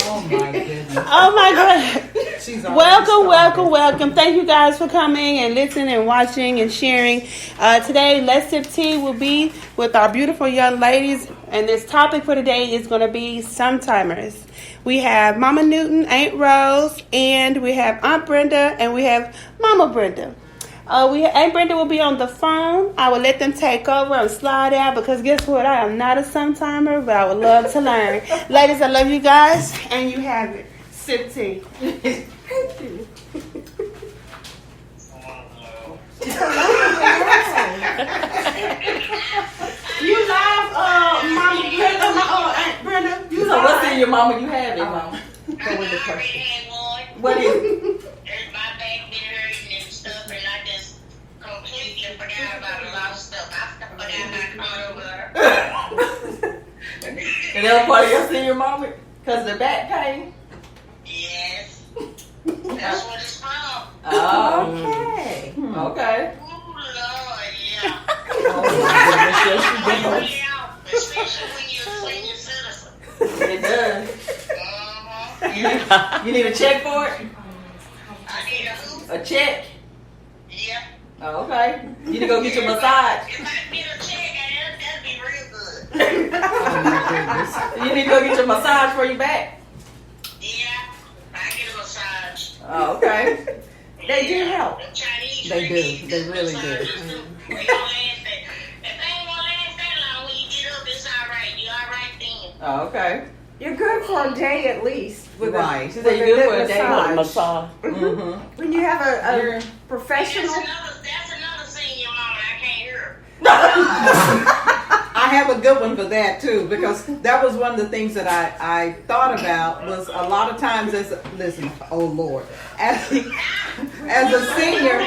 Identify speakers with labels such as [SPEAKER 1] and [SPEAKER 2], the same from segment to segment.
[SPEAKER 1] Oh my goodness.
[SPEAKER 2] Oh my God. Welcome. Thank you guys for coming and listening and watching and sharing. Today, Let's Sip Tea will be with our beautiful young ladies. And this topic for today is going to be sometimers. We have Mama Newton, Aunt Rose, and we have Aunt Brenda, and we have Mama Brenda. Aunt Brenda will be on the phone. I will let them take over and slide out because guess what? I am not a sometimer, but I would love to learn. Ladies, I love you guys, and you have it. Sip tea. Thank you. You live, Mama Brenda, Aunt Brenda.
[SPEAKER 3] So what's in your mama? You have it, Mama.
[SPEAKER 4] Go with the question.
[SPEAKER 3] What is it?
[SPEAKER 4] My back been hurting and stuff, and I just completely forgot about a lot of stuff. I forgot about cardio.
[SPEAKER 3] And that was part of your senior moment? Because of the back pain?
[SPEAKER 4] Yes. That's what it's from.
[SPEAKER 3] Oh, okay. Okay.
[SPEAKER 4] Ooh, Lord, yeah.
[SPEAKER 1] Oh my goodness, yes,
[SPEAKER 4] Especially when you're a senior citizen.
[SPEAKER 3] It does.
[SPEAKER 4] Uh-huh.
[SPEAKER 3] You need a check for it?
[SPEAKER 4] I need a who?
[SPEAKER 3] A check?
[SPEAKER 4] Yeah.
[SPEAKER 3] Oh, okay. You need to go get your massage.
[SPEAKER 4] If I get a check, that'd be real good.
[SPEAKER 1] Oh my goodness.
[SPEAKER 3] You need to go get your massage for your back.
[SPEAKER 4] Yeah, I get a massage.
[SPEAKER 3] Oh, okay. They do help.
[SPEAKER 4] The Chinese
[SPEAKER 1] They do. They really do.
[SPEAKER 4] They don't last that. If they ain't gonna last that long, when you get up, it's all right. You all right then.
[SPEAKER 3] Oh, okay.
[SPEAKER 5] You're good for a day at least. With
[SPEAKER 1] Right.
[SPEAKER 3] So you're good for a day with a
[SPEAKER 5] massage.
[SPEAKER 3] massage. Mm-hmm.
[SPEAKER 5] When you have a professional.
[SPEAKER 4] That's another senior mama. I can't hear her.
[SPEAKER 1] I have a good one for that too, because that was one of the things that I thought about was a lot of times oh Lord, as a senior,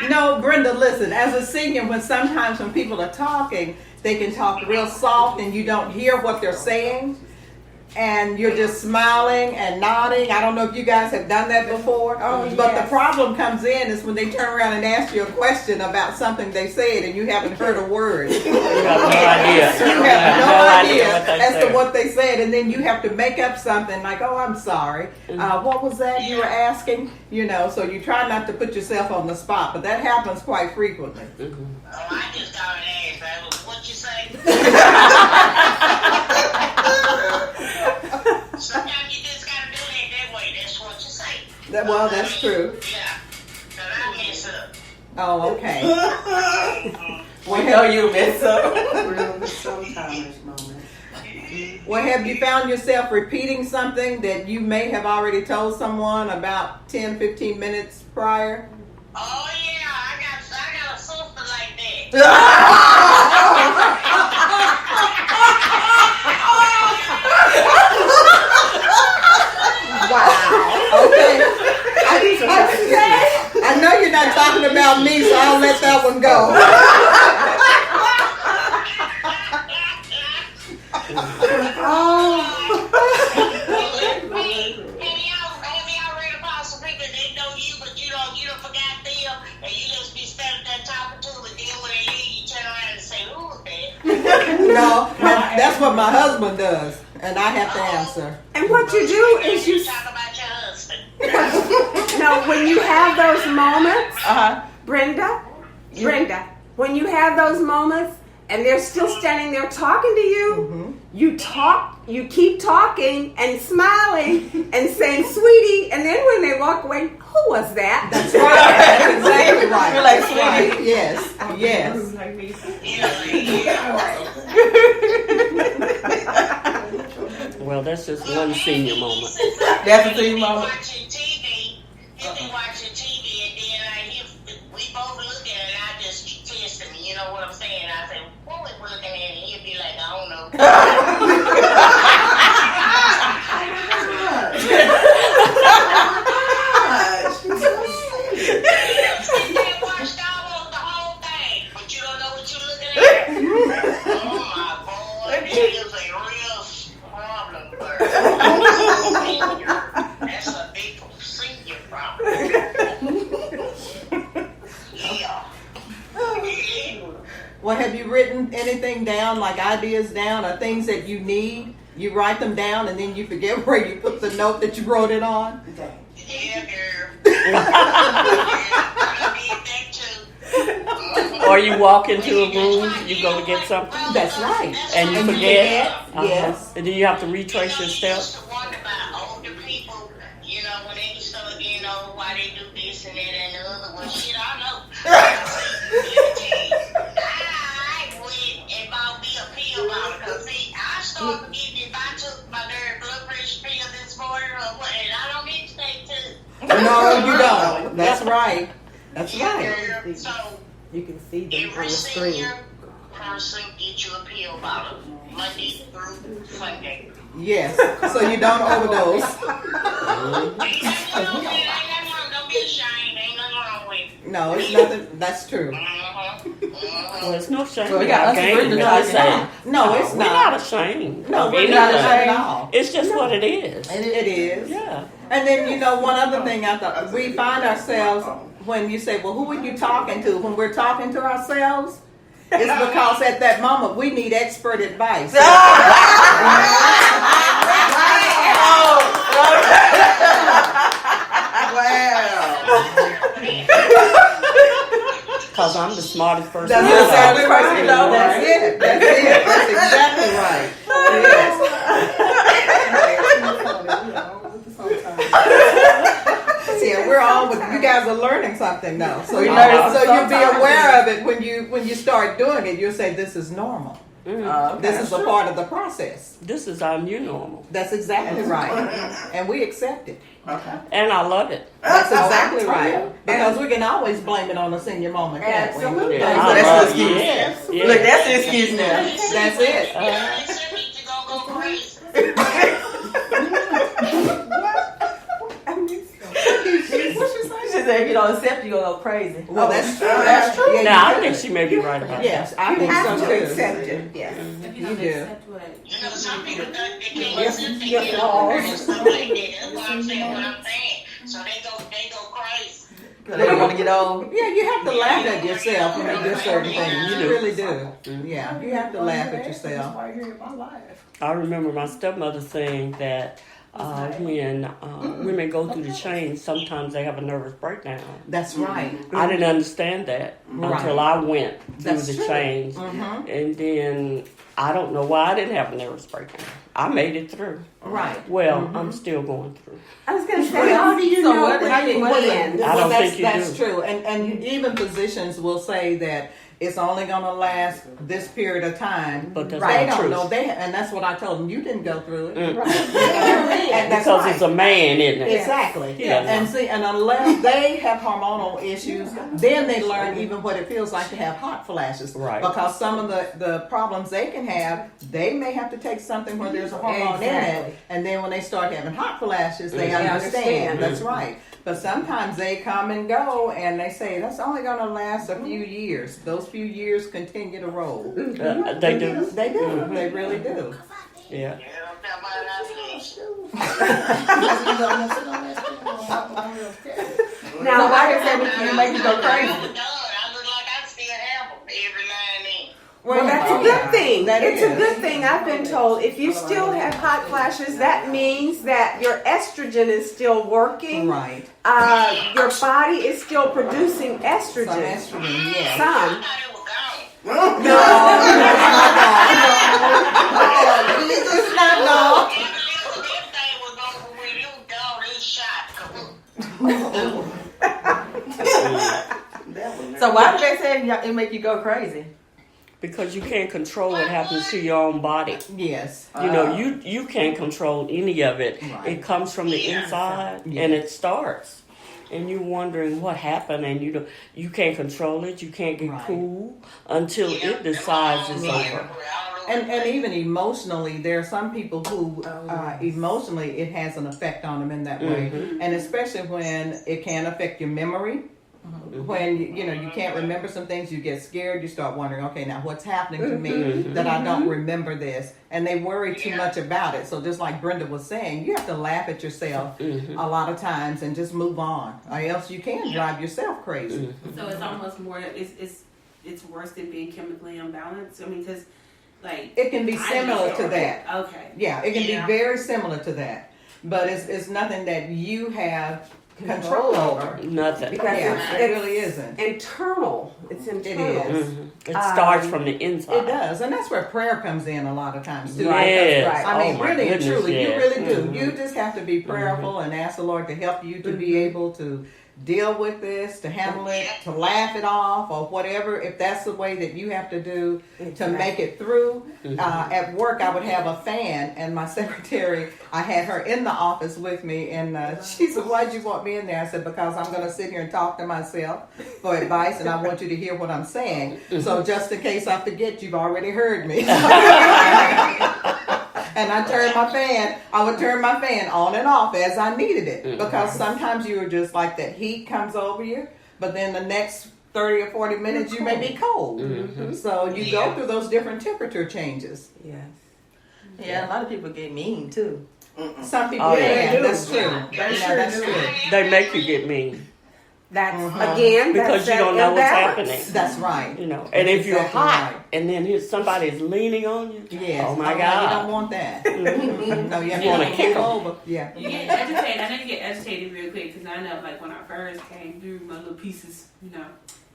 [SPEAKER 1] no, Brenda, listen, as a senior, sometimes when people are talking, they can talk real soft and you don't hear what they're saying. And you're just smiling and nodding. I don't know if you guys have done that before.
[SPEAKER 5] Oh,
[SPEAKER 1] but
[SPEAKER 5] yes.
[SPEAKER 1] the problem comes in is when they turn around and ask you a question about something they said and you haven't heard a word.
[SPEAKER 6] You have no idea.
[SPEAKER 1] You have no idea
[SPEAKER 6] what they
[SPEAKER 1] as
[SPEAKER 6] said.
[SPEAKER 1] to what they said, and then you have to make up something like, "Oh, I'm sorry. What was that you were asking?" You know, so you try not to put yourself on the spot, but that happens quite frequently.
[SPEAKER 4] Oh, I just got an ass. What you say? Sometimes you just gotta do it that way. That's what you say.
[SPEAKER 1] Well, that's true.
[SPEAKER 4] Yeah. Cause I mess up.
[SPEAKER 1] Oh, okay.
[SPEAKER 3] We know you mess up.
[SPEAKER 5] Sometimes moment.
[SPEAKER 1] Well, have you found yourself repeating something that you may have already told someone about 10, 15 minutes prior?
[SPEAKER 4] Oh yeah, I got a sister like that.
[SPEAKER 1] Wow. Okay. I know you're not talking about me, so I'll let that one go.
[SPEAKER 4] Have y'all read about some people that know you, but you don't forgot them, and you just be standing there talking to them, and then when they leave, you turn around and say, "Who was that?"
[SPEAKER 1] No, that's what my husband does, and I have to answer.
[SPEAKER 5] And what you do is you
[SPEAKER 4] talk about your husband.
[SPEAKER 5] know when you have those moments,
[SPEAKER 3] Uh-huh.
[SPEAKER 5] Brenda, when you have those moments and they're still standing there talking to you, you keep talking and smiling and saying, "Sweetie," and then when they walk away, "Who was that?"
[SPEAKER 1] That's right. That's exactly right.
[SPEAKER 3] You're like,
[SPEAKER 1] That's right. Yes. Yes.
[SPEAKER 6] Well, that's just one senior moment.
[SPEAKER 3] That's a senior moment.
[SPEAKER 4] Watching TV. He'll be watching TV, and then we both look at it, and I just test him. You know what I'm saying? I say, "What was we looking at?" And he'll be like, "I don't know." They watched almost the whole thing, but you don't know what you're looking at. Oh my boy, that is a real problem. That's a big senior problem. Yeah.
[SPEAKER 1] Well, have you written anything down, like ideas down, or things that you need You write them down and then you forget where you put the note that you wrote it on.
[SPEAKER 4] Yeah, girl. I did that too.
[SPEAKER 6] Or you walk into a room, you go to get something,
[SPEAKER 1] That's right.
[SPEAKER 6] and you forget.
[SPEAKER 1] Yes.
[SPEAKER 6] And then you have to retrace your steps.
[SPEAKER 4] I used to wonder about older people, when they start getting old, why they do this and that and the other. Well, shit, I know. I went and bought me a pill bottle. Because, see, I started forgetting if I took my dirty blood pressure pill this morning or what, and I don't need to take two.
[SPEAKER 1] No, you don't. That's right. That's right.
[SPEAKER 4] Girl, so,
[SPEAKER 5] You can see them on
[SPEAKER 4] every
[SPEAKER 5] the screen.
[SPEAKER 4] senior person get you a pill bottle Monday through Sunday.
[SPEAKER 1] Yes. So you don't overdose.
[SPEAKER 4] Ain't nothing wrong with it. Ain't nothing wrong. Don't be ashamed. Ain't nothing wrong with it.
[SPEAKER 1] No, it's nothing. That's true.
[SPEAKER 6] Well, it's no shame.
[SPEAKER 3] We got us
[SPEAKER 6] Game,
[SPEAKER 3] Brenda
[SPEAKER 6] no,
[SPEAKER 3] talking
[SPEAKER 6] say.
[SPEAKER 3] now.
[SPEAKER 1] No, it's
[SPEAKER 6] We're
[SPEAKER 1] not.
[SPEAKER 6] not ashamed.
[SPEAKER 1] No, we're
[SPEAKER 6] Anything.
[SPEAKER 1] not ashamed at all.
[SPEAKER 6] It's just what it is.
[SPEAKER 1] And it is.
[SPEAKER 6] Yeah.
[SPEAKER 1] And then, one other thing I thought, we find ourselves, when you say, well, who are you talking to? When we're talking to ourselves, it's because at that moment we need expert advice.
[SPEAKER 6] Because I'm the smartest person.
[SPEAKER 1] That's
[SPEAKER 6] I know.
[SPEAKER 1] exactly right.
[SPEAKER 3] You know,
[SPEAKER 1] That's
[SPEAKER 3] right?
[SPEAKER 1] it. That's it. That's exactly right. Yes. See, we're all with you guys are learning something now. So
[SPEAKER 3] We
[SPEAKER 1] you
[SPEAKER 3] learn
[SPEAKER 1] so you'll be
[SPEAKER 3] sometimes.
[SPEAKER 1] aware of it when you start doing it. You'll say this is normal.
[SPEAKER 3] Okay.
[SPEAKER 1] This is a part of the process.
[SPEAKER 6] This is our new normal.
[SPEAKER 1] That's exactly right. And we accept it.
[SPEAKER 3] Okay.
[SPEAKER 6] And I love it.
[SPEAKER 1] That's exactly right. Because we can always blame it on a senior moment, can't we?
[SPEAKER 5] Absolutely.
[SPEAKER 6] Yeah,
[SPEAKER 3] So
[SPEAKER 6] I
[SPEAKER 3] that's
[SPEAKER 6] love
[SPEAKER 3] the excuse.
[SPEAKER 6] yes, yes.
[SPEAKER 3] Look, that's the excuse now.
[SPEAKER 1] That's it.
[SPEAKER 4] Except if you gonna go crazy.
[SPEAKER 3] She said if you don't accept, you're gonna go crazy.
[SPEAKER 1] Well, that's true.
[SPEAKER 3] That's true.
[SPEAKER 1] Yeah,
[SPEAKER 6] Now, I
[SPEAKER 1] you
[SPEAKER 6] think
[SPEAKER 1] do.
[SPEAKER 6] she may be right about
[SPEAKER 1] Yes, I
[SPEAKER 5] You
[SPEAKER 1] think
[SPEAKER 5] have
[SPEAKER 1] so
[SPEAKER 5] to
[SPEAKER 1] too.
[SPEAKER 5] accept it. Yes.
[SPEAKER 1] You do.
[SPEAKER 4] Some people they can't accept they get older and stuff like that. That's why I'm saying what I'm saying. So they go crazy.
[SPEAKER 3] Because they don't want to get old.
[SPEAKER 1] Yeah, you have to laugh at yourself when you do certain things. You really do. Yeah, you have to laugh at yourself.
[SPEAKER 6] I remember my stepmother saying that when women go through the change, sometimes they have a nervous breakdown.
[SPEAKER 1] That's right.
[SPEAKER 6] I didn't understand that until I went through
[SPEAKER 1] That's
[SPEAKER 6] the
[SPEAKER 1] true.
[SPEAKER 6] change. And then I don't know why I didn't have a nervous breakdown. I made it through.
[SPEAKER 1] Right.
[SPEAKER 6] Well, I'm still going through.
[SPEAKER 5] I was going to say, how do you
[SPEAKER 3] So
[SPEAKER 5] know
[SPEAKER 3] what-
[SPEAKER 5] when
[SPEAKER 3] how you-
[SPEAKER 5] you
[SPEAKER 3] what-
[SPEAKER 5] win?
[SPEAKER 6] I don't
[SPEAKER 1] that's,
[SPEAKER 6] think you
[SPEAKER 1] that's
[SPEAKER 6] do.
[SPEAKER 1] true. And even physicians will say that it's only going to last this period of time.
[SPEAKER 6] But that's
[SPEAKER 1] They
[SPEAKER 6] not
[SPEAKER 1] don't
[SPEAKER 6] true.
[SPEAKER 1] know. And that's what I told them. You didn't go through it.
[SPEAKER 6] Mm.
[SPEAKER 1] Right. And that's
[SPEAKER 6] Because
[SPEAKER 1] right.
[SPEAKER 6] it's a man, isn't it?
[SPEAKER 1] Exactly.
[SPEAKER 6] Yeah.
[SPEAKER 1] And see, and unless they have hormonal issues, then they learn even what it feels like to have hot flashes.
[SPEAKER 6] Right.
[SPEAKER 1] Because some of the problems they can have, they may have to take something where there's a hormone in it,
[SPEAKER 5] Exactly.
[SPEAKER 1] and then when they start having hot flashes, they
[SPEAKER 6] Mhm.
[SPEAKER 1] understand.
[SPEAKER 5] understand.
[SPEAKER 1] That's right. But sometimes they come and go, and they say that's only going to last a few years. Those few years continue to roll.
[SPEAKER 6] They do.
[SPEAKER 1] They do. They really do.
[SPEAKER 6] Yeah.
[SPEAKER 4] Yeah, that's my last
[SPEAKER 5] Now,
[SPEAKER 3] So why does that make you go crazy?
[SPEAKER 4] I look like I still have them every now and then.
[SPEAKER 5] well, that's a good thing.
[SPEAKER 1] That
[SPEAKER 5] It's
[SPEAKER 1] is.
[SPEAKER 5] a good thing. I've been told if you still have hot flashes, that means that your estrogen is still working.
[SPEAKER 1] Right.
[SPEAKER 5] Your body is still producing estrogen.
[SPEAKER 1] Some estrogen, yeah.
[SPEAKER 4] I
[SPEAKER 5] Some.
[SPEAKER 4] thought it was gone.
[SPEAKER 1] Jesus, not no.
[SPEAKER 4] Everything was over with. It was gone. It was shot.
[SPEAKER 3] So why did they say it make you go crazy?
[SPEAKER 6] Because you can't control what happens to your own body.
[SPEAKER 1] Yes.
[SPEAKER 6] You know, you can't control any of it.
[SPEAKER 1] Right.
[SPEAKER 6] It comes from the inside,
[SPEAKER 1] Yeah.
[SPEAKER 6] and it starts. And you're wondering what happened, and you can't control it. You can't get
[SPEAKER 1] Right.
[SPEAKER 6] cool until it decides it's over.
[SPEAKER 1] And even emotionally, there are some people who emotionally it has an effect on them in that way, and especially when it can affect your memory. When you can't remember some things, you get scared. You start wondering, okay, now what's happening to me that I don't remember this? And they worry too much about it. So just like Brenda was saying, you have to laugh at yourself a lot of times and just move on, or else you can drive yourself crazy.
[SPEAKER 2] So it's almost more. It's worse than being chemically imbalanced. I mean, because Like
[SPEAKER 1] It can be similar to that.
[SPEAKER 2] Okay.
[SPEAKER 1] Yeah, it can
[SPEAKER 4] Yeah.
[SPEAKER 1] be very similar to that. But it's nothing that you have control over.
[SPEAKER 6] Nothing.
[SPEAKER 5] Because
[SPEAKER 1] Yeah, it really isn't.
[SPEAKER 5] internal. It's internal.
[SPEAKER 1] is.
[SPEAKER 6] It starts from the inside.
[SPEAKER 1] It does, and that's where prayer comes in a lot of times too.
[SPEAKER 6] Yes.
[SPEAKER 5] Right.
[SPEAKER 1] I mean,
[SPEAKER 6] Oh, my
[SPEAKER 1] really and
[SPEAKER 6] goodness,
[SPEAKER 1] truly, you
[SPEAKER 6] yes.
[SPEAKER 1] really do.
[SPEAKER 6] Mhm.
[SPEAKER 1] You just have to be prayerful and ask the Lord to help you to be able to deal with this, to handle it, to laugh it off, or whatever. If that's the way that you have to do to make it through. At work, I would have a fan, and my secretary, I had her in the office with me, and she said, "Why'd you want me in there?" I said, "Because I'm going to sit here and talk to myself for advice, and I want you to hear what I'm saying. So just in case I forget, you've already heard me." And I would turn my fan on and off as I needed it. Because sometimes you are just like that heat comes over you, but then the next 30 or 40 minutes you may be cold. So you go through those different temperature changes.
[SPEAKER 5] Yes.
[SPEAKER 3] Yeah, a lot of people get mean too.
[SPEAKER 1] Some people,
[SPEAKER 6] Oh, yeah.
[SPEAKER 1] yeah,
[SPEAKER 3] They do.
[SPEAKER 1] that's true. Yeah, that's true.
[SPEAKER 6] They make you get mean
[SPEAKER 5] That's again
[SPEAKER 6] because
[SPEAKER 5] that's
[SPEAKER 6] you
[SPEAKER 5] that
[SPEAKER 6] don't know what's
[SPEAKER 5] imbalance.
[SPEAKER 6] happening.
[SPEAKER 1] That's right.
[SPEAKER 6] You know, and if you're
[SPEAKER 1] Exactly
[SPEAKER 6] hot
[SPEAKER 1] right.
[SPEAKER 6] and then here's somebody is leaning on you,
[SPEAKER 1] Yes.
[SPEAKER 6] oh my
[SPEAKER 1] no,
[SPEAKER 6] God,
[SPEAKER 1] you don't want that. No, you have
[SPEAKER 6] wanna
[SPEAKER 1] to
[SPEAKER 6] kick
[SPEAKER 1] kick
[SPEAKER 6] 'em.
[SPEAKER 1] over. Yeah.
[SPEAKER 2] You get agitated. I know you get agitated real quick because I know, like, when I first came through, my little pieces,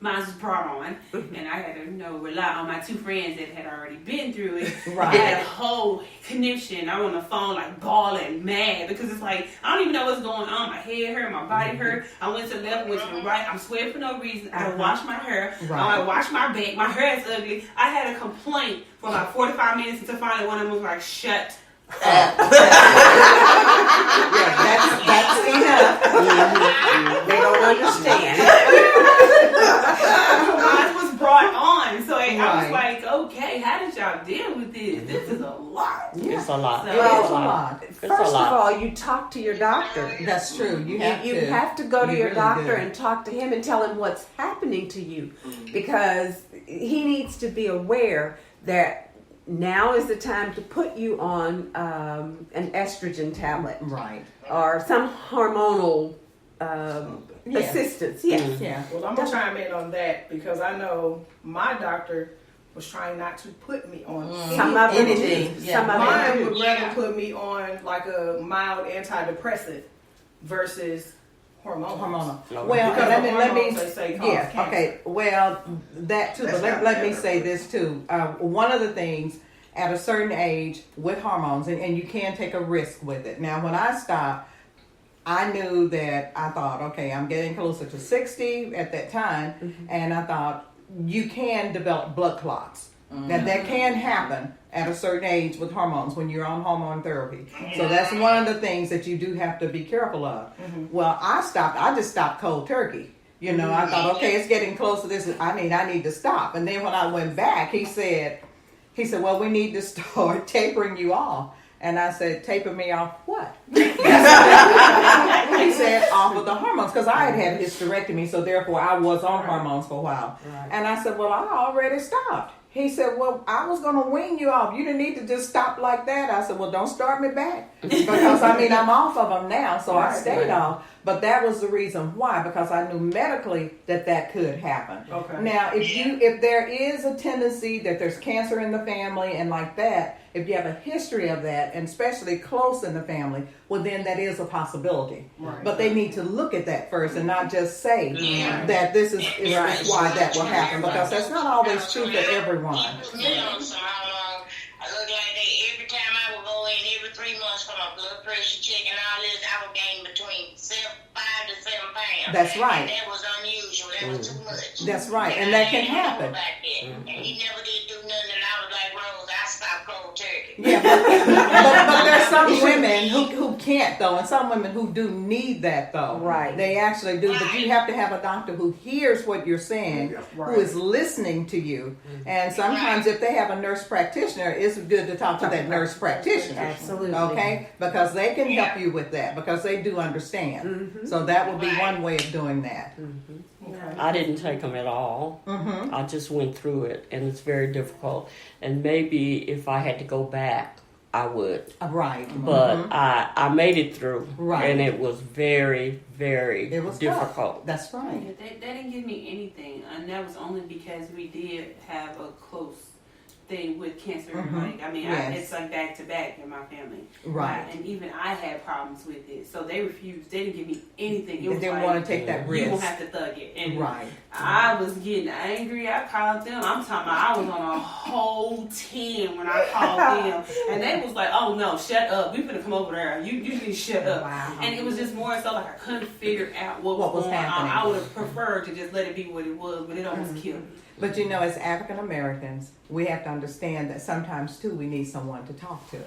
[SPEAKER 2] mine was brought on, and I had to, rely on my two friends that had already been through it.
[SPEAKER 1] Right.
[SPEAKER 2] And that whole connection, I'm on the phone, like, bawling, mad, because it's like, I don't even know what's going on. My head hurt, my body hurt. I went to the left, went to the right. I'm sweating for no reason. I washed my hair.
[SPEAKER 1] Right.
[SPEAKER 2] I washed my back. My hair is ugly. I had a complaint for about 45 minutes until finally one of them was like, shut
[SPEAKER 1] Yeah, that's enough.
[SPEAKER 5] They don't understand.
[SPEAKER 2] Mine was brought on, so I was
[SPEAKER 1] Right.
[SPEAKER 2] like, okay, how did y'all deal with this? This is a lot.
[SPEAKER 6] it's a lot.
[SPEAKER 2] So-
[SPEAKER 1] It is a lot.
[SPEAKER 6] It's a
[SPEAKER 5] First of
[SPEAKER 6] lot.
[SPEAKER 5] all, you talk to your doctor.
[SPEAKER 1] That's true. You have
[SPEAKER 5] You
[SPEAKER 1] to.
[SPEAKER 5] have to go to
[SPEAKER 1] You
[SPEAKER 5] your
[SPEAKER 1] really
[SPEAKER 5] doctor
[SPEAKER 1] do.
[SPEAKER 5] and talk to him and tell him what's happening to you, because he needs to be aware that now is the time to put you on an estrogen tablet
[SPEAKER 1] Right.
[SPEAKER 5] or some hormonal
[SPEAKER 1] Yes.
[SPEAKER 5] assistance. Yes.
[SPEAKER 1] Yeah.
[SPEAKER 7] Well, I'm gonna chime in on that because I know my doctor was trying not to put me on
[SPEAKER 5] Some of them
[SPEAKER 3] Anything,
[SPEAKER 5] do.
[SPEAKER 3] yeah.
[SPEAKER 5] Some of
[SPEAKER 7] Mine
[SPEAKER 5] them
[SPEAKER 7] would
[SPEAKER 5] do.
[SPEAKER 7] rather put me on like a mild antidepressant versus hormonal.
[SPEAKER 1] Hormonal.
[SPEAKER 6] No.
[SPEAKER 1] Well,
[SPEAKER 7] Because
[SPEAKER 1] let
[SPEAKER 7] the
[SPEAKER 1] me.
[SPEAKER 7] hormones, they say, cause
[SPEAKER 1] Yeah.
[SPEAKER 7] cancer.
[SPEAKER 1] Okay. Well, that too. But let me say this too. One of the things at a certain age with hormones, and you can take a risk with it. Now, when I stopped, I knew that I thought, okay, I'm getting closer to 60 at that time, and I thought you can develop blood clots. Now that can happen at a certain age with hormones when you're on hormone therapy. So that's one of the things that you do have to be careful of. Well, I just stopped cold turkey. I thought, okay, it's getting close to this. I need to stop. And then when I went back, he said, well, we need to start tapering you off. And I said, taper me off what? He said, off of the hormones. Because I had hysterectomy, so therefore I was on hormones for a while.
[SPEAKER 5] Right.
[SPEAKER 1] And I said, well, I already stopped. He said, well, I was going to wean you off. You didn't need to just stop like that. I said, well, don't start me back. Because, I'm off of them now, so I stayed off. But that was the reason why, because I knew medically that could happen.
[SPEAKER 7] Okay.
[SPEAKER 1] Now, if there is a tendency that there's cancer in the family and like that, if you have a history of that, and especially close in the family, well, then that is a possibility.
[SPEAKER 7] Right.
[SPEAKER 1] But they need to look at that first and not just say that this is why that will happen, because that's not always true for everyone.
[SPEAKER 4] So how long? I look like every time I would go in every 3 months for my blood pressure check and all this, I would gain between 5 to 7 pounds.
[SPEAKER 1] That's right.
[SPEAKER 4] And that was unusual. That was too much.
[SPEAKER 1] That's right, and that can happen.
[SPEAKER 4] Back then. And he never did do nothing, and I was like, Rose, I stopped cold turkey.
[SPEAKER 1] Yeah, but there's some women who can't though, and some women who do need that though.
[SPEAKER 5] Right.
[SPEAKER 1] They actually do, but you have to have a doctor who hears what you're saying, who is listening to you. And sometimes if they have a nurse practitioner, it's good to talk to that nurse practitioner.
[SPEAKER 5] Absolutely.
[SPEAKER 1] Okay? Because they can help you with that, because they do understand. So that would be one way of doing that.
[SPEAKER 6] I didn't take them at all. I just went through it, and it's very difficult. And maybe if I had to go back, I would.
[SPEAKER 1] Right.
[SPEAKER 6] But I made it through,
[SPEAKER 1] Right.
[SPEAKER 6] and it was very, very
[SPEAKER 1] It was
[SPEAKER 6] difficult.
[SPEAKER 1] tough. That's right.
[SPEAKER 2] Yeah, they didn't give me anything, and that was only because we did have a close thing with cancer.
[SPEAKER 1] Mhm.
[SPEAKER 2] Like, I mean,
[SPEAKER 1] Yes.
[SPEAKER 2] it's like back to back in my family.
[SPEAKER 1] Right.
[SPEAKER 2] And even I had problems with it. So they refused. They didn't give me anything. It was
[SPEAKER 1] They didn't
[SPEAKER 2] like,
[SPEAKER 1] want to take that risk.
[SPEAKER 2] you won't have to thug it. And
[SPEAKER 1] Right.
[SPEAKER 2] I was getting angry. I called them. I'm talking about I was on a whole 10 when I called them. And they was like, oh no, shut up. We finna come over there. You need to shut up.
[SPEAKER 5] Wow.
[SPEAKER 2] And it was just more so like I couldn't figure out what was going
[SPEAKER 1] happening.
[SPEAKER 2] on. I would have preferred to just let it be what it was, but it almost killed me.
[SPEAKER 1] But you know, as African Americans, we have to understand that sometimes too we need someone to talk to,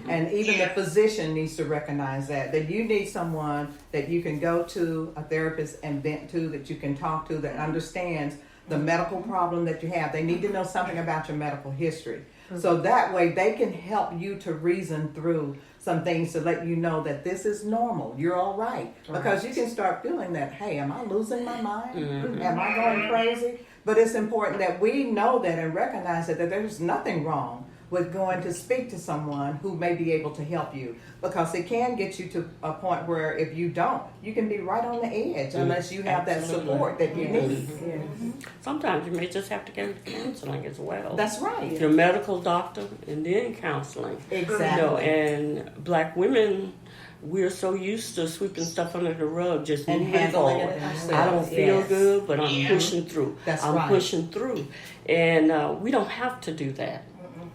[SPEAKER 1] and even the physician needs to recognize that you need someone that you can go to, a therapist, and vent to, that you can talk to, that understands the medical problem that you have. They need to know something about your medical history, so that way they can help you to reason through some things to let you know that this is normal. You're all right, because you can start feeling that, hey, am I losing my mind? Am I going crazy? But it's important that we know that and recognize that there's nothing wrong with going to speak to someone who may be able to help you, because it can get you to a point where if you don't, you can be right on the edge unless you have that support that you need.
[SPEAKER 6] Sometimes you may just have to go to counseling as well.
[SPEAKER 1] That's right.
[SPEAKER 6] Your medical doctor and then counseling.
[SPEAKER 1] Exactly.
[SPEAKER 6] You know, and black women, we're so used to sweeping stuff under the rug, just
[SPEAKER 1] And
[SPEAKER 6] moving
[SPEAKER 1] handling
[SPEAKER 6] forward.
[SPEAKER 1] it ourselves.
[SPEAKER 6] I don't feel
[SPEAKER 1] Yes.
[SPEAKER 6] good, but I'm pushing through.
[SPEAKER 1] That's
[SPEAKER 6] I'm
[SPEAKER 1] right.
[SPEAKER 6] pushing through. And we don't have to do that.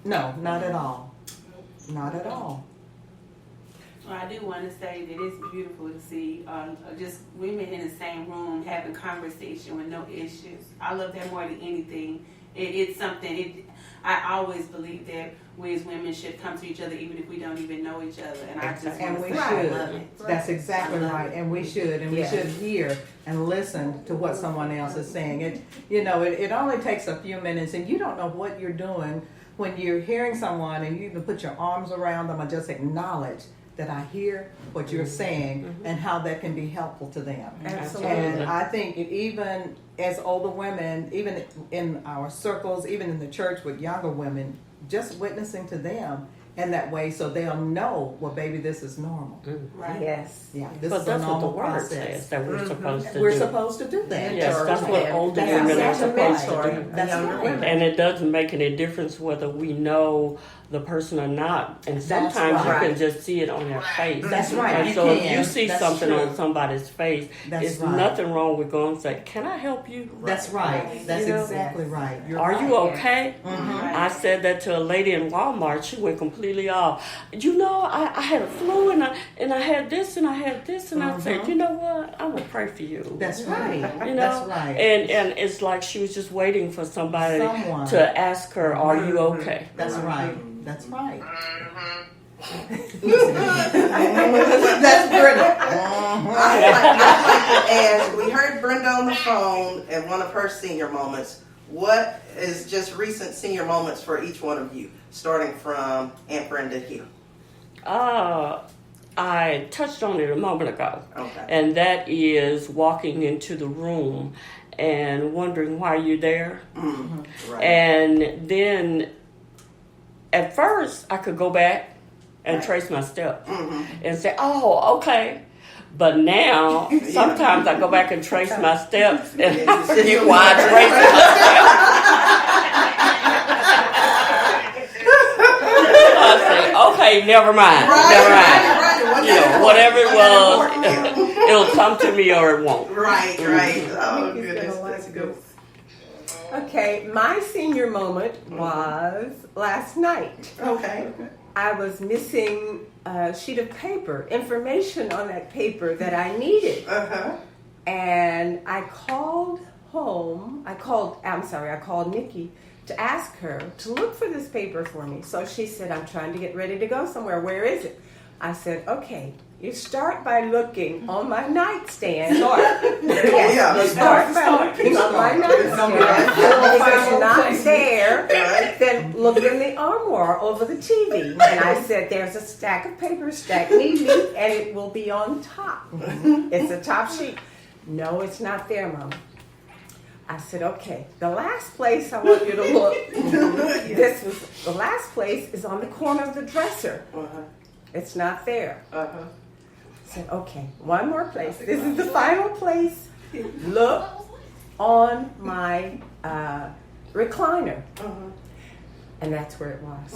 [SPEAKER 1] No, not at all. Not at all.
[SPEAKER 2] Well, I do want to say that it's beautiful to see just women in the same room having conversation with no issues. I love that more than anything. It's something. I always believe that we as women should come to each other even if we don't even know each other. And I just want
[SPEAKER 1] And
[SPEAKER 2] to
[SPEAKER 1] we
[SPEAKER 2] say I
[SPEAKER 1] should.
[SPEAKER 2] love it.
[SPEAKER 1] That's exactly
[SPEAKER 2] I love
[SPEAKER 1] right.
[SPEAKER 2] it.
[SPEAKER 1] And we should. And we
[SPEAKER 5] Yes.
[SPEAKER 1] should hear and listen to what someone else is saying. It only takes a few minutes, and you don't know what you're doing when you're hearing someone and you even put your arms around them and just acknowledge that I hear what you're saying and how that can be helpful to them.
[SPEAKER 5] Absolutely.
[SPEAKER 1] And I think even as older women, even in our circles, even in the church with younger women, just witnessing to them in that way so they'll know, well, baby, this is normal.
[SPEAKER 2] Right.
[SPEAKER 5] Yes.
[SPEAKER 1] Yeah, this
[SPEAKER 6] But
[SPEAKER 1] is a
[SPEAKER 6] that's what the
[SPEAKER 1] normal
[SPEAKER 6] word
[SPEAKER 1] process.
[SPEAKER 6] says that we're supposed to
[SPEAKER 1] We're
[SPEAKER 6] do.
[SPEAKER 1] supposed to do that.
[SPEAKER 6] Yes, that's what
[SPEAKER 5] Yeah.
[SPEAKER 6] older
[SPEAKER 5] That's
[SPEAKER 6] women are
[SPEAKER 5] exactly
[SPEAKER 6] supposed
[SPEAKER 5] right.
[SPEAKER 6] to do.
[SPEAKER 1] That's
[SPEAKER 5] Younger
[SPEAKER 1] right.
[SPEAKER 5] women.
[SPEAKER 6] And it doesn't make any difference whether we know the person or not. And
[SPEAKER 1] That's
[SPEAKER 6] sometimes you
[SPEAKER 1] right.
[SPEAKER 6] can just see it on their face.
[SPEAKER 1] That's right.
[SPEAKER 6] And
[SPEAKER 1] You
[SPEAKER 6] so if
[SPEAKER 1] can.
[SPEAKER 6] you see
[SPEAKER 1] That's
[SPEAKER 6] something
[SPEAKER 1] true.
[SPEAKER 6] on somebody's face,
[SPEAKER 1] That's
[SPEAKER 6] it's
[SPEAKER 1] right.
[SPEAKER 6] nothing wrong with going and say, "Can I help you?
[SPEAKER 1] That's right. That's
[SPEAKER 6] You know?
[SPEAKER 1] exactly right. You're
[SPEAKER 6] Are
[SPEAKER 1] right.
[SPEAKER 6] you okay?"
[SPEAKER 1] Mhm.
[SPEAKER 6] I said that to a lady in Walmart. She went completely off. You know, I had a flu and I had this and I had this and I said, you know what? I will pray for you.
[SPEAKER 1] That's right.
[SPEAKER 6] You know,
[SPEAKER 1] That's right.
[SPEAKER 6] and it's like she was just waiting for somebody
[SPEAKER 1] Someone.
[SPEAKER 6] to ask her, "Are you okay?"
[SPEAKER 1] That's right. That's right.
[SPEAKER 4] Mm-hmm.
[SPEAKER 1] That's Britta.
[SPEAKER 8] I'd like to ask, we heard Brenda on the phone at one of her senior moments. What is just recent senior moments for each one of you, starting from Aunt Brenda here?
[SPEAKER 6] I touched on it a moment ago.
[SPEAKER 8] Okay.
[SPEAKER 6] And that is walking into the room and wondering why you're there.
[SPEAKER 8] Mm-hmm. Right.
[SPEAKER 6] And then at first I could go back and trace my steps and say, "Oh, okay." But now sometimes I go back and trace my steps and forget why I traced my steps. I say, "Okay, never mind. Never mind. You know, whatever it was, it'll come to me or it won't."
[SPEAKER 8] Right. Oh, goodness. That's good.
[SPEAKER 5] Okay, my senior moment was last night.
[SPEAKER 8] Okay.
[SPEAKER 5] I was missing a sheet of paper, information on that paper that I needed.
[SPEAKER 8] Uh-huh.
[SPEAKER 5] And I called home. I called Nikki to ask her to look for this paper for me. So she said, "I'm trying to get ready to go somewhere. Where is it?" I said, "Okay, you start by looking on my nightstand."
[SPEAKER 8] Yeah.
[SPEAKER 5] Start by looking on my nightstand. If it's not there, then look in the armoire over the TV. And I said, "There's a stack of papers stacked neatly, and it will be on top. It's a top sheet." "No, it's not there, Mom." I said, "Okay, the last place I want you to look, the last place is on the corner of the dresser.
[SPEAKER 8] Uh-huh.
[SPEAKER 5] It's not there."
[SPEAKER 8] Uh-huh.
[SPEAKER 5] I said, "Okay, one more place. This is the final place. Look on my recliner." And that's where it was.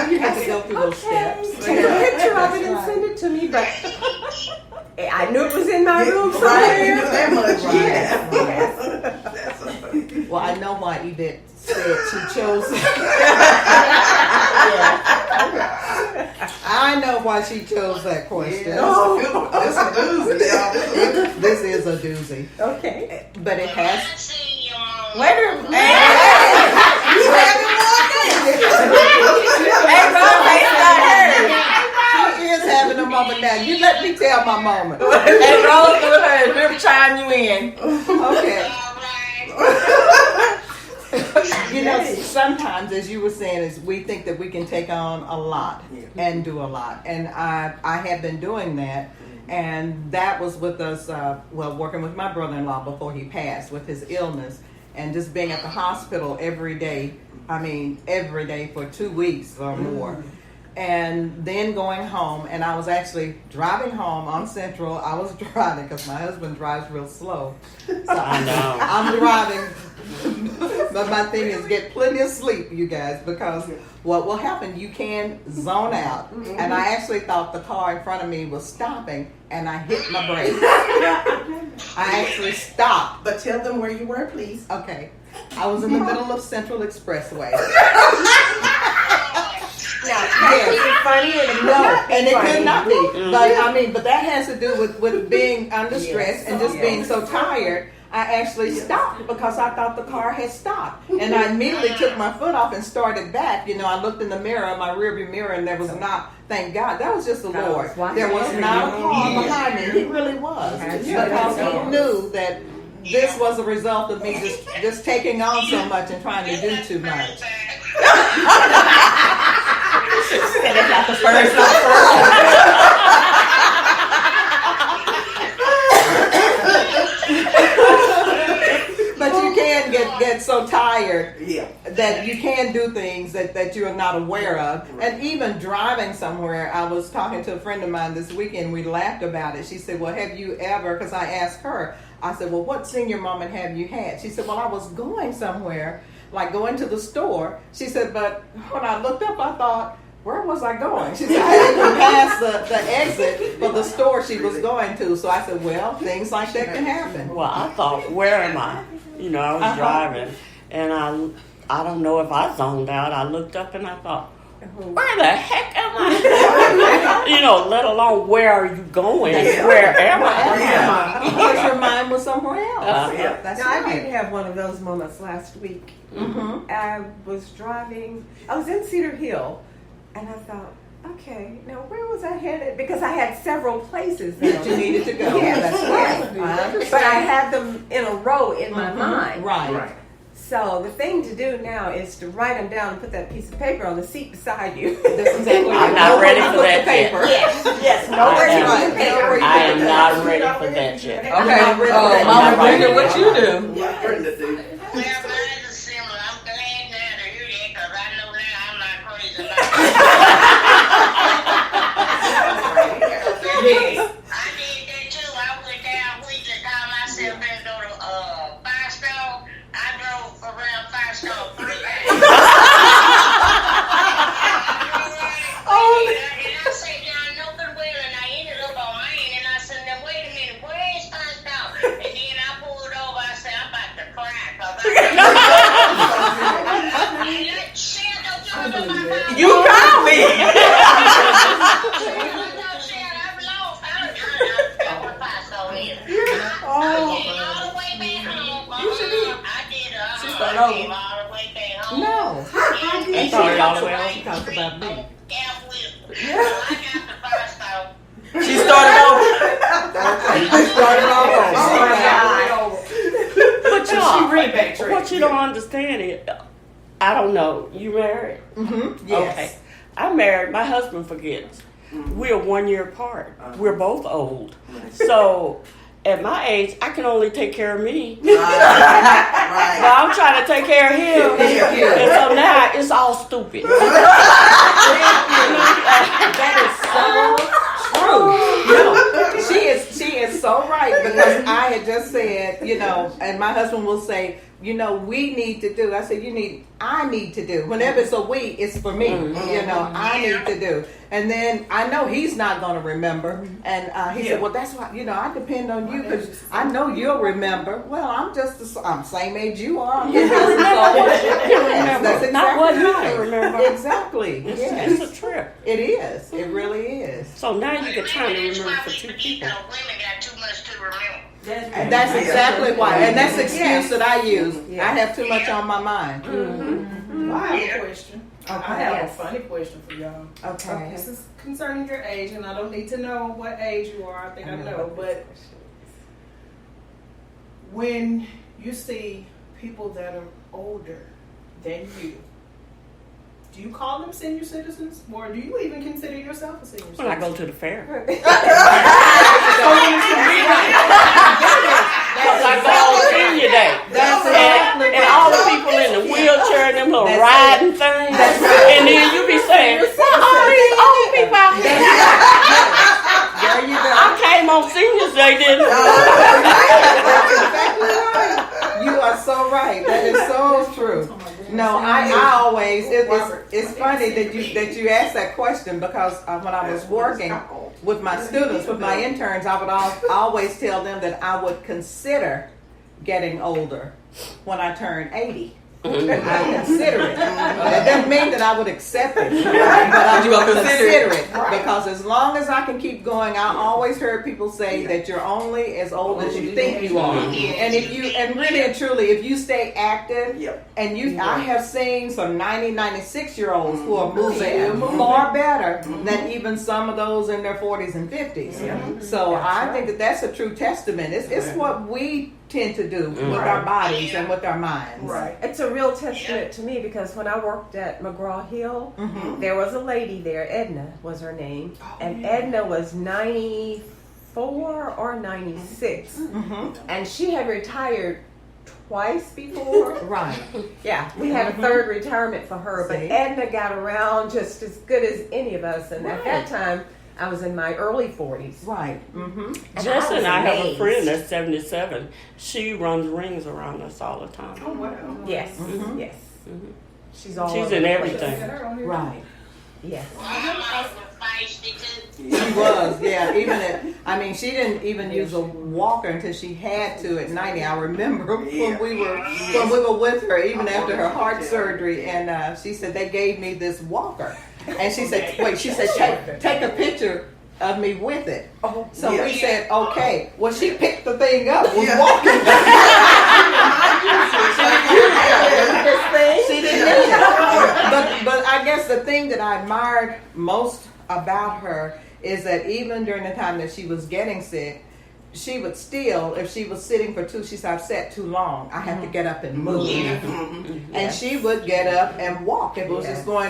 [SPEAKER 1] You have to go through those steps.
[SPEAKER 5] Take a picture of it and send it to me, but I knew it was in my room
[SPEAKER 8] Right,
[SPEAKER 5] somewhere.
[SPEAKER 8] you knew that much.
[SPEAKER 5] Yes.
[SPEAKER 1] Well, I know why Yvette said she chose. I know why she chose that question.
[SPEAKER 8] That's a doozy, y'all.
[SPEAKER 1] This is a doozy,
[SPEAKER 5] Okay.
[SPEAKER 1] but it has.
[SPEAKER 4] I've seen your mom.
[SPEAKER 3] Wait a minute.
[SPEAKER 8] You haven't walked in.
[SPEAKER 3] Hey, Mom, it's not her.
[SPEAKER 1] She is having a moment now. You let me tell my moment.
[SPEAKER 3] Hey, roll through her. Let me chime you in.
[SPEAKER 1] Okay.
[SPEAKER 4] All right.
[SPEAKER 1] You know, sometimes, as you were saying, is we think that we can take on a lot and do a lot, and I have been doing that, and that was with us. Working with my brother-in-law before he passed with his illness, and just being at the hospital every day. I mean, every day for 2 weeks or more. And then going home, and I was actually driving home on Central. I was driving because my husband drives real slow. So
[SPEAKER 6] I know.
[SPEAKER 1] I'm driving, but my thing is get plenty of sleep, you guys, because what will happen, you can zone out. And I actually thought the car in front of me was stopping, and I hit my brakes. I actually stopped.
[SPEAKER 8] But tell them where you were, please.
[SPEAKER 1] Okay, I was in the middle of Central Expressway.
[SPEAKER 5] Yes. Is it funny?
[SPEAKER 1] No, and it could not be. But that has to do with being under stress and just being so tired. I actually stopped because I thought the car had stopped. And I immediately took my foot off and started back. You know, I looked in the mirror, my rearview mirror, and there was not, thank God, that was just the Lord. There was not a car behind me. He really was. Because he knew that this was a result of me just taking on so much and trying to do too much.
[SPEAKER 3] That's not the first
[SPEAKER 1] But you can get so tired
[SPEAKER 8] Yeah.
[SPEAKER 1] that you can do things that you are not aware of. And even driving somewhere, I was talking to a friend of mine this weekend, we laughed about it. She said, well, have you ever, because I asked her, I said, well, what senior moment have you had? She said, well, I was going somewhere, like going to the store. She said, but when I looked up, I thought, where was I going? She said, I didn't pass the exit for the store she was going to. So I said, well, things like that can happen.
[SPEAKER 6] Well, I thought, where am I? You know, I was driving, and I don't know if I zoned out. I looked up and I thought, where the heck am I? You know, let alone where are you going? Where am I?
[SPEAKER 1] Because your mind was somewhere else.
[SPEAKER 8] Yeah.
[SPEAKER 1] That's
[SPEAKER 5] Now, I
[SPEAKER 1] right.
[SPEAKER 5] did have one of those moments last week.
[SPEAKER 1] Mm-hmm.
[SPEAKER 5] I was driving, I was in Cedar Hill, and I thought, okay, now where was I headed? Because I had several places
[SPEAKER 1] That you needed to go.
[SPEAKER 5] Yes,
[SPEAKER 1] That's
[SPEAKER 5] yes.
[SPEAKER 1] right. I understand.
[SPEAKER 5] But I had them in a row in my
[SPEAKER 1] Mhm.
[SPEAKER 5] mind.
[SPEAKER 1] Right.
[SPEAKER 5] So the thing to do now is to write them down and put that piece of paper on the seat beside you.
[SPEAKER 1] That's exactly
[SPEAKER 6] I'm not ready for that yet.
[SPEAKER 5] Yes, nowhere
[SPEAKER 6] I
[SPEAKER 5] to
[SPEAKER 6] am-
[SPEAKER 5] put the paper.
[SPEAKER 6] I am not ready for that yet.
[SPEAKER 3] Okay,
[SPEAKER 1] I'm
[SPEAKER 3] Mama Brenda, what you do?
[SPEAKER 8] What Brenda do?
[SPEAKER 4] Well, mine is similar. I'm glad now to hear that because I know now I'm not crazy about
[SPEAKER 3] Yes.
[SPEAKER 4] I did that too. I went down week to call myself and go to 5-star. I drove around 5-star 3 times. And I said, John, no good well, and I ended up on Main, and I said, now wait a minute, where is 5-star? And then I pulled over, I said, I'm about to cry.
[SPEAKER 3] You called me.
[SPEAKER 1] No.
[SPEAKER 6] And started all the way over.
[SPEAKER 1] She talked about me.
[SPEAKER 3] She started over.
[SPEAKER 1] She started all over.
[SPEAKER 6] But y'all,
[SPEAKER 7] backtracked.
[SPEAKER 6] what you don't understand is, I don't know, you married?
[SPEAKER 1] Mm-hmm. Yes.
[SPEAKER 6] Okay. I'm married. My husband forgets. We're 1 year apart. We're both old. So at my age, I can only take care of me.
[SPEAKER 8] Right.
[SPEAKER 6] But I'm trying to take care of him.
[SPEAKER 1] Thank you.
[SPEAKER 6] And so now it's all stupid.
[SPEAKER 1] That is so true. No, she is so right because I had just said, and my husband will say, we need to do. I said, I need to do. Whenever it's a we, it's for me. I need to do. And then I know he's not going to remember. And he said, well, that's why, I depend on you because I know you'll remember. Well, I'm same age you are.
[SPEAKER 6] You remember.
[SPEAKER 1] That's exactly
[SPEAKER 6] not what you
[SPEAKER 1] right.
[SPEAKER 6] can remember.
[SPEAKER 1] Exactly.
[SPEAKER 6] It's a trip.
[SPEAKER 1] It is. It really is.
[SPEAKER 6] So now you get time to
[SPEAKER 4] That's
[SPEAKER 6] remember
[SPEAKER 4] why
[SPEAKER 6] for
[SPEAKER 4] we
[SPEAKER 6] 2
[SPEAKER 4] forget
[SPEAKER 6] people.
[SPEAKER 4] though. Women got too much to remember.
[SPEAKER 1] And that's exactly why. And that's the excuse
[SPEAKER 5] Yes.
[SPEAKER 1] that I use.
[SPEAKER 5] Yes.
[SPEAKER 1] I have too much on my mind.
[SPEAKER 7] Well, I have a question. I have
[SPEAKER 5] Yes.
[SPEAKER 7] a funny question for y'all.
[SPEAKER 1] Okay.
[SPEAKER 7] This is concerning your age, and I don't need to know what age you are. I think I know. But when you see people that are older than you, do you call them senior citizens? Or do you even consider yourself a senior
[SPEAKER 6] When I
[SPEAKER 7] citizen?
[SPEAKER 6] go to the fair.
[SPEAKER 1] That's
[SPEAKER 6] I go on senior day.
[SPEAKER 1] That's exactly
[SPEAKER 6] And all the people in the wheelchair and them little
[SPEAKER 1] That's
[SPEAKER 6] riding things. And then you be saying, what all these old people out here?
[SPEAKER 1] There you go.
[SPEAKER 6] I came on seniors day, didn't I?
[SPEAKER 1] That's exactly right. You are so right. That is so true. No, I always. It's funny that you asked that question because when I was working with my students, with my interns, I would always tell them that I would consider getting older when I turn 80. I consider it. That doesn't mean that I would accept it, but I
[SPEAKER 3] You
[SPEAKER 1] would
[SPEAKER 3] gonna
[SPEAKER 1] consider
[SPEAKER 3] consider
[SPEAKER 1] it because as long as I can keep going, I always heard people say that you're only as old as you think you are, and and really and truly, if you stay active, and I have seen some 90, 96-year-olds who are moving far better than even some of those in their 40s and 50s. So I think that that's a true testament. It's what we tend to do with our bodies and with our minds.
[SPEAKER 7] Right.
[SPEAKER 5] It's a real testament to me because when I worked at McGraw-Hill, there was a lady there, Edna was her name, and Edna was 94 or 96, and she had retired twice before.
[SPEAKER 1] Right.
[SPEAKER 5] Yeah, we had a third retirement for her, but
[SPEAKER 1] See?
[SPEAKER 5] Edna got around just as good as any of us, and at that time, I was in my early 40s.
[SPEAKER 1] Right.
[SPEAKER 6] Justin and I have a
[SPEAKER 5] amazed.
[SPEAKER 6] friend that's 77. She runs rings around us all the time.
[SPEAKER 7] Oh, wow.
[SPEAKER 5] Yes, yes. She's all
[SPEAKER 6] She's
[SPEAKER 5] over
[SPEAKER 6] in
[SPEAKER 5] the
[SPEAKER 6] everything.
[SPEAKER 5] place.
[SPEAKER 1] Right.
[SPEAKER 5] Yes.
[SPEAKER 4] My mom was feisty too.
[SPEAKER 1] She was, yeah. She didn't even use a walker until she had to at 90. I remember when we were with her, even after her heart surgery, and she said they gave me this walker, and she said, take a picture of me with it. So we said, okay. Well, she picked the thing up, was walking. She didn't need it. But I guess the thing that I admired most about her is that even during the time that she was getting sick, she would still, if she was sitting for she said, I've sat too long. I have to get up and move. And she would get up and walk. If it was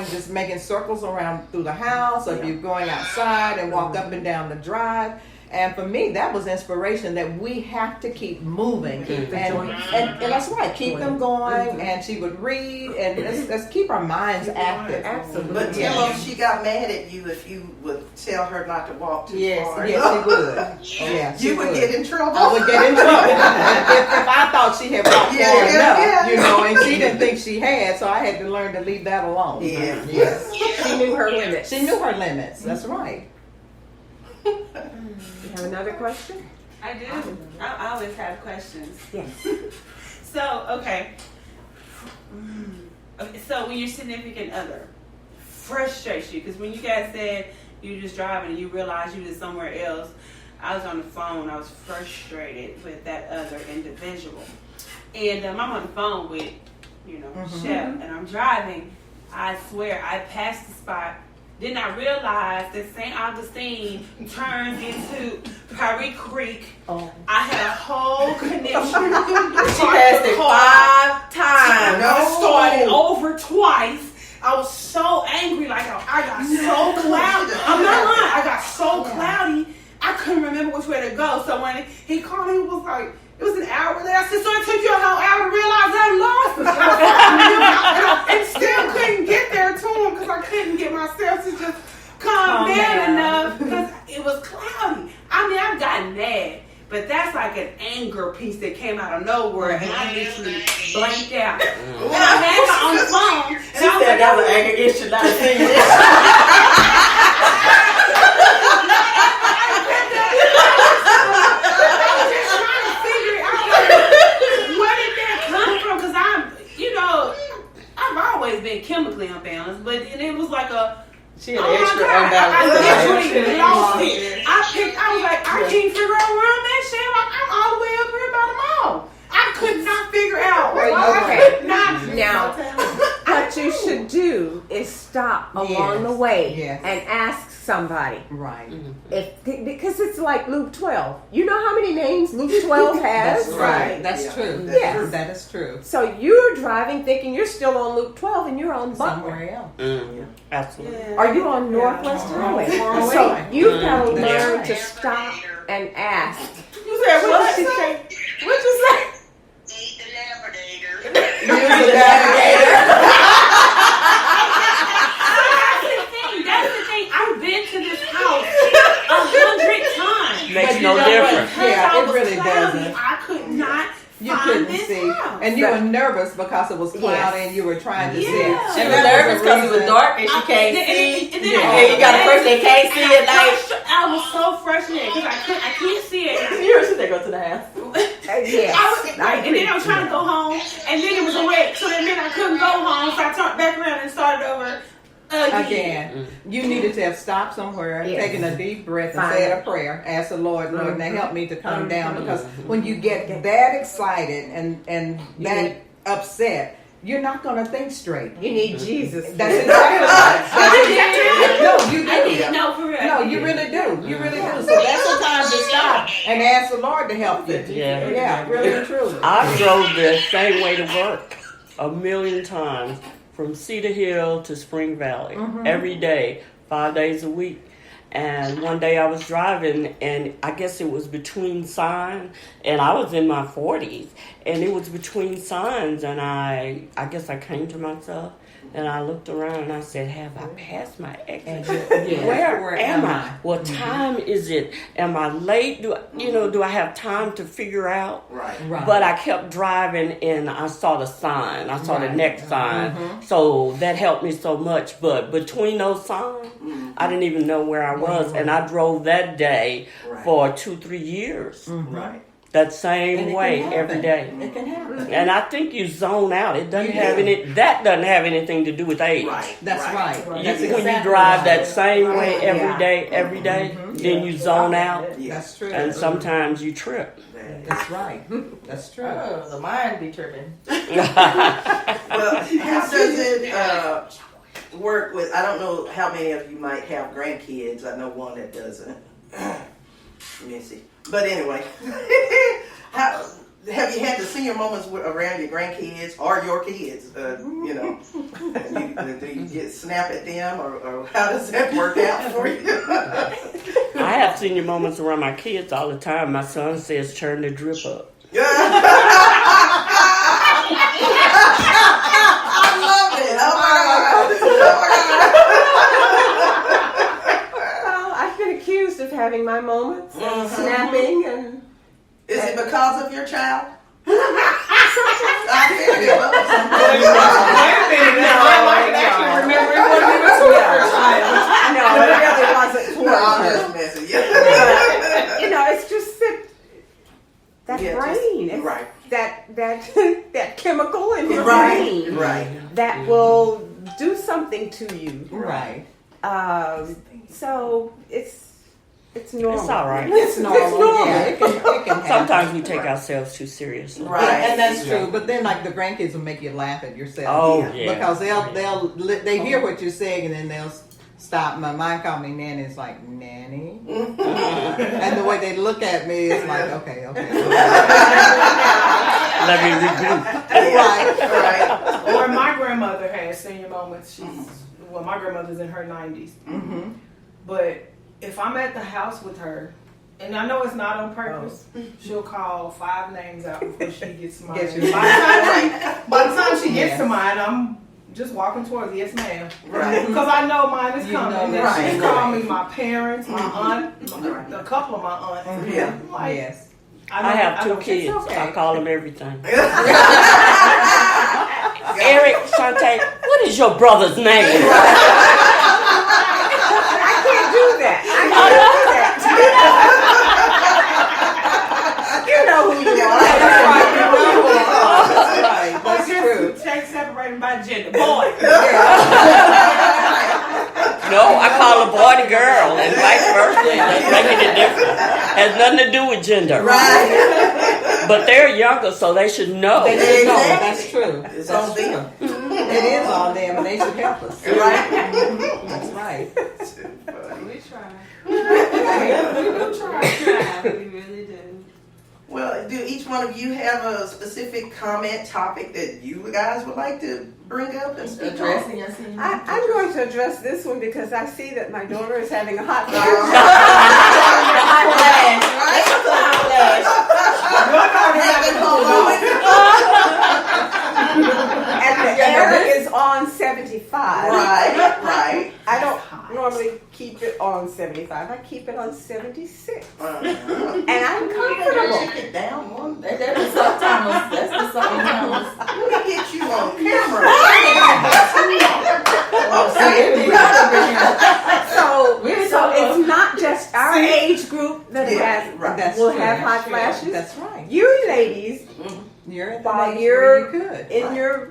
[SPEAKER 1] just making circles around through the house, or if you're going outside and walk up and down the drive. And for me, that was inspiration that we have to keep moving. And that's right, keep them going. And she would read, and let's keep our minds active.
[SPEAKER 5] Absolutely.
[SPEAKER 8] But tell her she got mad at you if you would tell her not to walk too far.
[SPEAKER 1] Yes, she would. Yeah, she
[SPEAKER 8] You would get in trouble.
[SPEAKER 1] I would get in trouble if I thought she had walked far enough, and she didn't think she had, so I had to learn to leave that alone.
[SPEAKER 8] Yes.
[SPEAKER 5] She knew her limits.
[SPEAKER 1] She knew her limits. That's right.
[SPEAKER 5] You have another question?
[SPEAKER 2] I do. I always have questions.
[SPEAKER 5] Yes.
[SPEAKER 2] So, okay. So when your significant other frustrates you, because when you guys said you were just driving and you realized you was somewhere else, I was on the phone. I was frustrated with that other individual. And I'm on the phone with, Chef, and I'm driving. I swear, I passed the spot. Did not realize that St. Augustine turns into Prairie Creek. I had a whole connection.
[SPEAKER 3] She passed it 5 times.
[SPEAKER 2] I started over twice. I was so angry, like I got so cloudy. I'm not lying. I got so cloudy, I couldn't remember which way to go. So when he called, he was like, it was an hour there. I said, so it took you a whole hour to realize I lost it. And still couldn't get there to him because I couldn't get myself to just calm down enough because it was cloudy. I mean, I've gotten mad, But that's like an anger piece that came out of nowhere, and I literally blanked out. And I had her on the phone, and I was like,
[SPEAKER 3] that was an anger issue, not a senior issue.
[SPEAKER 2] I've always been chemically unbalanced, but it was like a.
[SPEAKER 3] She had an extra unbalanced.
[SPEAKER 2] I literally lost it. I was like, I can't figure out where I'm at, Shane. I'm all the way up here by the mall. I could not figure out. I could not.
[SPEAKER 5] Now, what you should do is stop along the way and ask somebody.
[SPEAKER 1] Right.
[SPEAKER 5] Because it's like Luke 12. You know how many names Luke 12 has?
[SPEAKER 1] That's right. That's true.
[SPEAKER 5] Yes.
[SPEAKER 1] That is true.
[SPEAKER 5] So you're driving thinking you're still on Luke 12 and you're on
[SPEAKER 1] Somewhere
[SPEAKER 5] Butler.
[SPEAKER 1] else.
[SPEAKER 6] Absolutely.
[SPEAKER 5] Are you on Northwest Highway? So you've got to learn to stop and ask.
[SPEAKER 3] You said what? Did she say? What'd you say?
[SPEAKER 4] Eat the navigator.
[SPEAKER 1] Use the navigator.
[SPEAKER 2] That's the thing. I've been to this house 100 times.
[SPEAKER 6] Makes
[SPEAKER 1] But
[SPEAKER 6] no
[SPEAKER 1] you know what?
[SPEAKER 6] difference.
[SPEAKER 1] Yeah, it really doesn't.
[SPEAKER 2] I could not
[SPEAKER 1] You
[SPEAKER 2] find
[SPEAKER 1] couldn't
[SPEAKER 2] this
[SPEAKER 1] see,
[SPEAKER 2] house.
[SPEAKER 1] and you were nervous because it was cloudy, and you were trying to see.
[SPEAKER 2] Yeah.
[SPEAKER 3] She
[SPEAKER 1] And
[SPEAKER 3] was
[SPEAKER 1] that
[SPEAKER 3] nervous because it was
[SPEAKER 1] reason-
[SPEAKER 3] dark and she can't see.
[SPEAKER 2] And
[SPEAKER 3] And you got a person that can't see at night.
[SPEAKER 2] I was so frustrated because I can't see it.
[SPEAKER 3] You heard she said go to the house.
[SPEAKER 5] Yes.
[SPEAKER 2] And then I was trying to go home, and then it was a wreck, so that meant I couldn't go home, so I turned back around and started over
[SPEAKER 1] Again, you needed to have stopped somewhere,
[SPEAKER 5] Yes.
[SPEAKER 1] taken a deep breath, and said a prayer. Ask the Lord, Lord, now help me to calm down. Because when you get that excited and that upset, you're not going to think straight.
[SPEAKER 5] You need Jesus.
[SPEAKER 1] That's exactly right. No, you do.
[SPEAKER 2] I didn't know for real.
[SPEAKER 1] No, you really do. You really do. So that's the time to stop and ask the Lord to help you.
[SPEAKER 6] Yeah.
[SPEAKER 1] Really and truly.
[SPEAKER 6] I drove the same way to work 1,000,000 times from Cedar Hill to Spring Valley every day, 5 days a week. And one day I was driving, and I guess it was between signs, and I was in my 40s, and it was between signs, and I guess I came to myself, and I looked around, and I said, have I passed my exit? Where am I? What time is it? Am I late? Do I have time to figure out?
[SPEAKER 8] Right.
[SPEAKER 6] But I kept driving, and I saw the sign. I saw the next sign. So that helped me so much. But between those signs, I didn't even know where I was. And I drove that day for 2-3 years.
[SPEAKER 8] Right.
[SPEAKER 6] That same way
[SPEAKER 1] happen.
[SPEAKER 6] every day.
[SPEAKER 1] It can happen.
[SPEAKER 6] And I think you zone out. It doesn't have that doesn't have anything to do with age.
[SPEAKER 8] Right.
[SPEAKER 1] That's right. That's
[SPEAKER 6] When you
[SPEAKER 1] exactly
[SPEAKER 6] drive
[SPEAKER 1] right.
[SPEAKER 6] that same way every day, then you zone out.
[SPEAKER 1] That's true.
[SPEAKER 6] And sometimes you trip.
[SPEAKER 1] That's right. That's true.
[SPEAKER 3] Oh, the mind be tripping.
[SPEAKER 8] Well, how does it work with? I don't know how many of you might have grandkids. I know one that doesn't. Missy. But anyway, how have you had the senior moments around your grandkids or your kids? Do you get snap at them, or how does that work out for you?
[SPEAKER 6] I have senior moments around my kids all the time. My son says, turn the drip up.
[SPEAKER 8] I love it. Oh my God.
[SPEAKER 5] Well, I've been accused of having my moments and snapping and.
[SPEAKER 8] Is it because of your child? I figured it was.
[SPEAKER 5] No, it really wasn't
[SPEAKER 8] No, I'm
[SPEAKER 5] towards
[SPEAKER 8] just
[SPEAKER 5] her.
[SPEAKER 8] messing. Yeah.
[SPEAKER 5] It's just that
[SPEAKER 8] Yeah,
[SPEAKER 5] brain. It's
[SPEAKER 8] right.
[SPEAKER 5] That chemical in your
[SPEAKER 8] Right.
[SPEAKER 5] brain
[SPEAKER 8] Right.
[SPEAKER 5] that will do something to you.
[SPEAKER 1] Right.
[SPEAKER 5] So it's normal.
[SPEAKER 6] It's all right.
[SPEAKER 1] It's normal. Yeah, it can happen.
[SPEAKER 6] Sometimes we take ourselves too seriously.
[SPEAKER 8] Right.
[SPEAKER 1] And that's true. But then, like, the grandkids will make you laugh at yourself.
[SPEAKER 6] Oh, yeah.
[SPEAKER 1] Because they hear what you're saying, and then they'll stop. My mom called me Nanny. It's like, Nanny? And the way they look at me is like, okay.
[SPEAKER 6] Let me regroup.
[SPEAKER 8] Right.
[SPEAKER 7] Or my grandmother has senior moments. My grandmother's in her 90s.
[SPEAKER 1] Mm-hmm.
[SPEAKER 7] But if I'm at the house with her, and I know it's not on purpose, she'll call 5 names out before she gets to mine.
[SPEAKER 1] Gets you.
[SPEAKER 7] By the time she gets
[SPEAKER 1] Yes.
[SPEAKER 7] to mine, I'm just walking towards yes, ma'am.
[SPEAKER 8] Right.
[SPEAKER 7] Because I know mine is
[SPEAKER 1] You know
[SPEAKER 7] coming.
[SPEAKER 1] that
[SPEAKER 7] And
[SPEAKER 8] she's
[SPEAKER 7] she's called me my parents, my aunt, a couple of my aunts.
[SPEAKER 8] Yeah.
[SPEAKER 7] I'm like,
[SPEAKER 1] Yes.
[SPEAKER 6] I have two
[SPEAKER 7] don't-
[SPEAKER 6] kids.
[SPEAKER 5] okay.
[SPEAKER 6] I call them everything. Eric, Shante, what is your brother's name?
[SPEAKER 5] I can't do that. I can't do that. You know who you are.
[SPEAKER 1] That's right. That's true.
[SPEAKER 3] Check separated by gender. Boy.
[SPEAKER 6] No, I call a boy the girl and vice versa. That's making it different. Has nothing to do with gender.
[SPEAKER 8] Right.
[SPEAKER 6] But they're younger, so they should know.
[SPEAKER 1] They didn't know. That's true.
[SPEAKER 8] It's
[SPEAKER 1] That's
[SPEAKER 8] all
[SPEAKER 1] true.
[SPEAKER 8] them.
[SPEAKER 1] It is all them, and they should help us.
[SPEAKER 8] Right.
[SPEAKER 1] That's right.
[SPEAKER 3] We try.
[SPEAKER 1] We
[SPEAKER 3] really do.
[SPEAKER 8] Well, do each one of you have a specific comment topic that you guys would like to bring up and speak on?
[SPEAKER 3] Addressing your senior.
[SPEAKER 5] I'm going to address this one because I see that my daughter is having a hot flash. And the air is on 75.
[SPEAKER 8] Right.
[SPEAKER 5] I don't normally keep it on 75. I keep it on 76. And I'm comfortable.
[SPEAKER 8] Take it down one.
[SPEAKER 3] That's the sometimes. That's the sometimes.
[SPEAKER 8] Let me get you on camera.
[SPEAKER 5] So it's not just our age group that
[SPEAKER 1] That's
[SPEAKER 5] will
[SPEAKER 1] true.
[SPEAKER 5] have hot flashes.
[SPEAKER 1] That's right.
[SPEAKER 5] You ladies,
[SPEAKER 1] You're at the
[SPEAKER 5] while
[SPEAKER 1] age
[SPEAKER 5] you're
[SPEAKER 1] where you could.
[SPEAKER 5] in your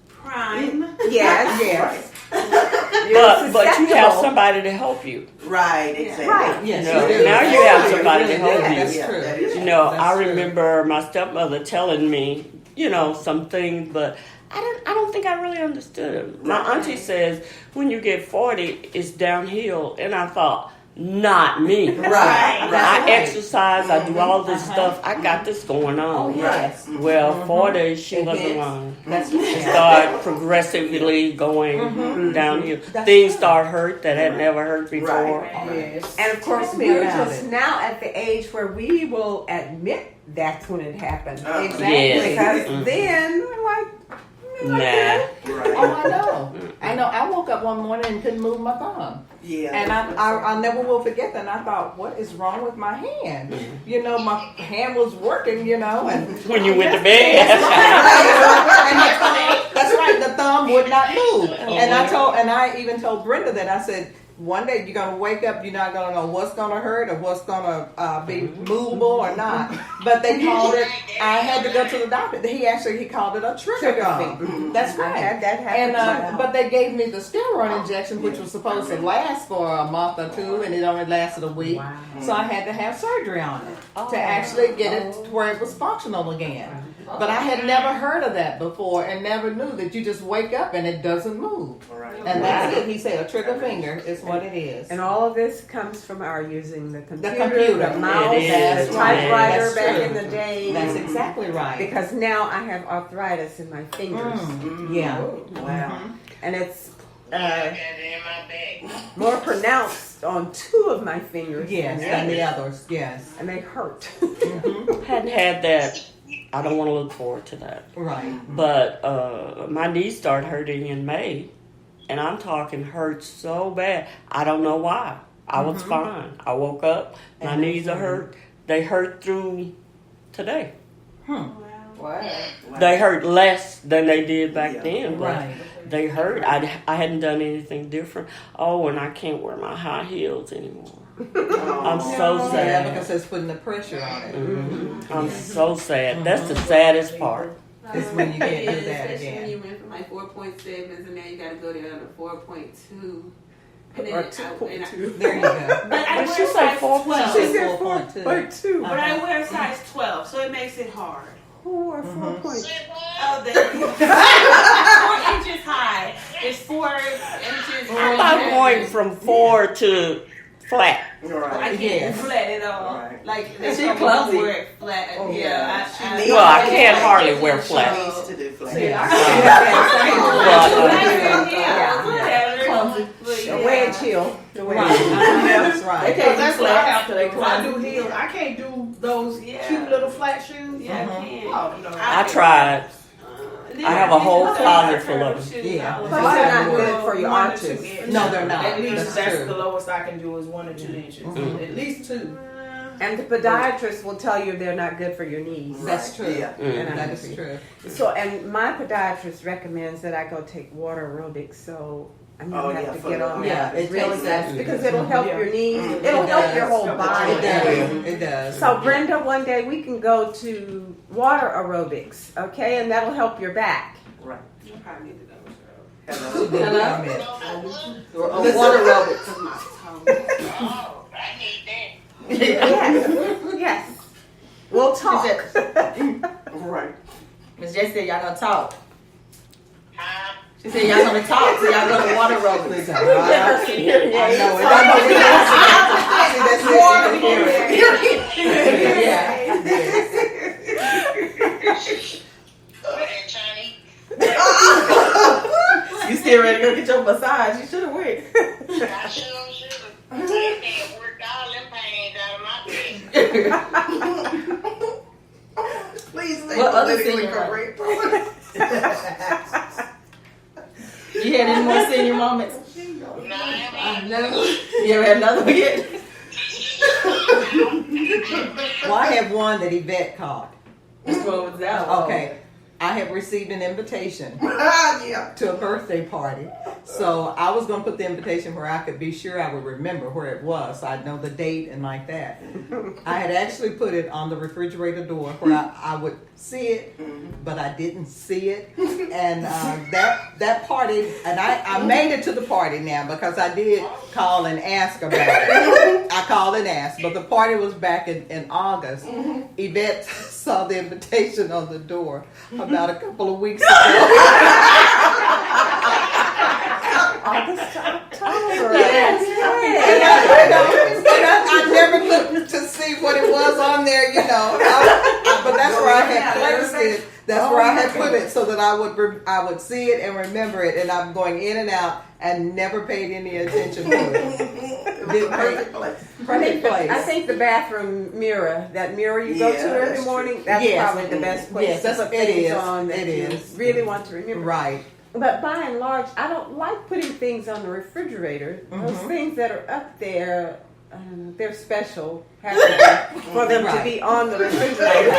[SPEAKER 3] Prime.
[SPEAKER 5] yes,
[SPEAKER 6] But you have somebody to help you.
[SPEAKER 8] Right, exactly.
[SPEAKER 5] Right.
[SPEAKER 1] Yes,
[SPEAKER 6] You know,
[SPEAKER 1] you do.
[SPEAKER 6] now you have somebody to
[SPEAKER 1] really
[SPEAKER 6] help
[SPEAKER 1] do.
[SPEAKER 6] you.
[SPEAKER 1] That's
[SPEAKER 8] Yeah,
[SPEAKER 1] true.
[SPEAKER 8] that is
[SPEAKER 6] You know,
[SPEAKER 1] That's
[SPEAKER 6] I
[SPEAKER 1] true.
[SPEAKER 6] remember my stepmother telling me, you know, some things, but I don't think I really understood them. My auntie says when you get 40, it's downhill, and I thought, not me.
[SPEAKER 8] Right.
[SPEAKER 6] I exercise, I do all this stuff. I got this going on.
[SPEAKER 1] Oh, yes.
[SPEAKER 6] Well, 40, she
[SPEAKER 1] It
[SPEAKER 6] wasn't
[SPEAKER 1] hits.
[SPEAKER 6] wrong.
[SPEAKER 1] That's
[SPEAKER 6] It started progressively going downhill. Things start hurt that had never hurt before.
[SPEAKER 7] Yes.
[SPEAKER 5] And of course,
[SPEAKER 1] Tell me
[SPEAKER 5] we're
[SPEAKER 1] about
[SPEAKER 5] just
[SPEAKER 1] it.
[SPEAKER 5] now at the age where we will admit that's when it happened.
[SPEAKER 1] Exactly.
[SPEAKER 6] Yes.
[SPEAKER 5] Because
[SPEAKER 6] Mhm.
[SPEAKER 5] then we're like,
[SPEAKER 6] Nah.
[SPEAKER 8] Right.
[SPEAKER 1] Oh, I know. I know. I woke up one morning and couldn't move my thumb.
[SPEAKER 8] Yeah.
[SPEAKER 1] And I never will forget that. And I thought, what is wrong with my hand? You know, my hand was working, you know. And
[SPEAKER 6] When you went to bed.
[SPEAKER 1] that's right. The thumb would not move. And I even told Brenda that. I said, one day you're gonna wake up, you're not gonna know what's gonna hurt or what's gonna be movable or not. But they called it. I had to go to the doctor. He called it a trigger gum. That's
[SPEAKER 5] I
[SPEAKER 1] right.
[SPEAKER 5] had that happen.
[SPEAKER 1] And but they gave me the steroid injection, which was supposed to last for a month or two, and it only lasted a week. So I had to have surgery on it to actually get it to where it was functional again. But I had never heard of that before, and never knew that you just wake up and it doesn't move. And that's it. He said a trigger finger is what it is.
[SPEAKER 5] And all of this comes from our using the computer,
[SPEAKER 1] computer.
[SPEAKER 5] the mouse,
[SPEAKER 6] It is.
[SPEAKER 5] the typewriter
[SPEAKER 1] That's
[SPEAKER 5] back
[SPEAKER 1] true.
[SPEAKER 5] in the day.
[SPEAKER 1] That's exactly right.
[SPEAKER 5] Because now I have arthritis in my fingers.
[SPEAKER 1] Yeah.
[SPEAKER 5] Wow. And it's
[SPEAKER 4] Got it in my bag.
[SPEAKER 5] more pronounced on two of my fingers.
[SPEAKER 1] Yes, and the others. Yes.
[SPEAKER 5] And they hurt.
[SPEAKER 6] Hadn't had that. I don't want to look forward to that.
[SPEAKER 1] Right.
[SPEAKER 6] But my knees started hurting in May, and I'm talking hurt so bad. I don't know why. I was fine. I woke up, my knees are hurt. They hurt through today.
[SPEAKER 3] Wow.
[SPEAKER 6] They hurt less than they did back then, but
[SPEAKER 1] Right.
[SPEAKER 6] they hurt. I hadn't done anything different. Oh, and I can't wear my high heels anymore. I'm so
[SPEAKER 1] Yeah,
[SPEAKER 6] sad.
[SPEAKER 1] because it's putting the pressure on it.
[SPEAKER 6] I'm so sad. That's the saddest part.
[SPEAKER 1] It's when you can't do that
[SPEAKER 9] Especially when
[SPEAKER 1] again.
[SPEAKER 9] you went from like 4.7 and now you got to go down to 4.2. And
[SPEAKER 5] Or
[SPEAKER 9] then
[SPEAKER 5] 2.2.
[SPEAKER 1] There you go.
[SPEAKER 9] But I
[SPEAKER 6] Did
[SPEAKER 9] wear
[SPEAKER 6] she
[SPEAKER 9] a
[SPEAKER 6] say
[SPEAKER 9] size
[SPEAKER 6] 4.2?
[SPEAKER 9] 12.
[SPEAKER 5] She said
[SPEAKER 1] 4.2.
[SPEAKER 5] 4.2.
[SPEAKER 9] But I wear a size 12, so it makes it hard.
[SPEAKER 5] Who wore 4.2?
[SPEAKER 9] Oh, the 4 inches high. It's 4 inches
[SPEAKER 6] How about going from 4 to flat?
[SPEAKER 9] I
[SPEAKER 8] Right.
[SPEAKER 9] can't
[SPEAKER 1] Yes.
[SPEAKER 9] flat at all.
[SPEAKER 8] Right.
[SPEAKER 9] Like,
[SPEAKER 3] She
[SPEAKER 9] that's why
[SPEAKER 3] clumsy.
[SPEAKER 9] we wear it flat.
[SPEAKER 8] Oh,
[SPEAKER 9] Yeah.
[SPEAKER 8] She
[SPEAKER 6] Well, I can't hardly wear
[SPEAKER 8] She
[SPEAKER 6] flat.
[SPEAKER 8] needs to do flat.
[SPEAKER 5] The wedge heel. The wedge
[SPEAKER 1] Right.
[SPEAKER 5] heel.
[SPEAKER 1] That's
[SPEAKER 7] They
[SPEAKER 1] right.
[SPEAKER 7] can't
[SPEAKER 3] That's
[SPEAKER 7] do
[SPEAKER 3] what I
[SPEAKER 7] flat.
[SPEAKER 3] have to do.
[SPEAKER 7] When I do heels, I can't do those cute little flat shoes.
[SPEAKER 9] Yeah, I can.
[SPEAKER 7] Oh no.
[SPEAKER 6] I tried. I have a whole closet full of them.
[SPEAKER 1] Yeah.
[SPEAKER 5] But they're not good for your
[SPEAKER 7] One or
[SPEAKER 5] arches.
[SPEAKER 7] 2 inches.
[SPEAKER 1] No, they're not.
[SPEAKER 7] At least
[SPEAKER 1] That's
[SPEAKER 7] that's
[SPEAKER 1] true.
[SPEAKER 7] the lowest I can do is 1 or 2 inches. At least 2.
[SPEAKER 5] And the podiatrist will tell you they're not good for your knees.
[SPEAKER 1] That's true.
[SPEAKER 8] Yeah.
[SPEAKER 5] And
[SPEAKER 1] That
[SPEAKER 5] I
[SPEAKER 1] is
[SPEAKER 5] agree.
[SPEAKER 1] true.
[SPEAKER 5] So, and my podiatrist recommends that I go take water aerobics. So I'm gonna
[SPEAKER 8] Oh,
[SPEAKER 5] have
[SPEAKER 8] yeah,
[SPEAKER 5] to
[SPEAKER 8] for
[SPEAKER 5] get
[SPEAKER 8] the-
[SPEAKER 5] on
[SPEAKER 1] yeah,
[SPEAKER 5] that.
[SPEAKER 1] it
[SPEAKER 5] It's really
[SPEAKER 1] takes
[SPEAKER 5] good
[SPEAKER 1] that.
[SPEAKER 5] because it'll help your knees.
[SPEAKER 8] Mm.
[SPEAKER 5] It'll
[SPEAKER 1] It
[SPEAKER 5] help your
[SPEAKER 1] does.
[SPEAKER 5] whole body.
[SPEAKER 1] It does. It does.
[SPEAKER 5] So Brenda, one day we can go to water aerobics, okay, and that'll help your back.
[SPEAKER 8] Right.
[SPEAKER 1] She
[SPEAKER 8] Hello.
[SPEAKER 1] did comment.
[SPEAKER 3] Or water aerobics.
[SPEAKER 4] Oh, I need that.
[SPEAKER 5] Yes, yes. We'll talk.
[SPEAKER 8] Right.
[SPEAKER 3] Miss J said y'all gonna talk.
[SPEAKER 4] Huh?
[SPEAKER 3] She said y'all gonna talk, so y'all go to water aerobics.
[SPEAKER 1] I know it. I know it. See, that's
[SPEAKER 4] Oh, that Chinese.
[SPEAKER 3] You still ready to go get your massage? You should have went.
[SPEAKER 4] I sure should. That man worked all them pains out of my face.
[SPEAKER 8] Please stay
[SPEAKER 3] What other
[SPEAKER 8] politically
[SPEAKER 3] senior
[SPEAKER 8] correct.
[SPEAKER 3] You had any more senior moments?
[SPEAKER 4] No, I
[SPEAKER 3] No. You ever had another one yet?
[SPEAKER 1] Well, I have one that Yvette caught.
[SPEAKER 3] Which one was that one?
[SPEAKER 1] Okay. I have received an invitation
[SPEAKER 8] Yeah.
[SPEAKER 1] to a birthday party. So I was going to put the invitation where I could be sure I would remember where it was. So I'd know the date and like that. I had actually put it on the refrigerator door where I would see it, but I didn't see it. And that party, and I made it to the party now because I did call and ask about it. I called and asked, but the party was back in August. Yvette saw the invitation on the door about a couple of weeks ago.
[SPEAKER 5] August to October.
[SPEAKER 1] I never looked to see what it was on there, you know. But that's where I had placed it. That's where I had put it so that I would see it and remember it. And I'm going in and out and never paid any attention to it. Didn't
[SPEAKER 8] Perfect place.
[SPEAKER 1] Perfect place.
[SPEAKER 5] I think the bathroom mirror, that mirror you go
[SPEAKER 8] Yeah,
[SPEAKER 5] to every
[SPEAKER 8] that's
[SPEAKER 5] morning,
[SPEAKER 8] true.
[SPEAKER 5] that's
[SPEAKER 1] Yes.
[SPEAKER 5] probably the best place
[SPEAKER 1] Yes,
[SPEAKER 5] to put
[SPEAKER 1] it
[SPEAKER 5] things
[SPEAKER 1] is.
[SPEAKER 5] on that
[SPEAKER 1] It
[SPEAKER 5] you
[SPEAKER 1] is.
[SPEAKER 5] really want to remember.
[SPEAKER 1] Right.
[SPEAKER 5] But by and large, I don't like putting things on the refrigerator. Those things that are up there, they're special. Have to be for them to be on the refrigerator.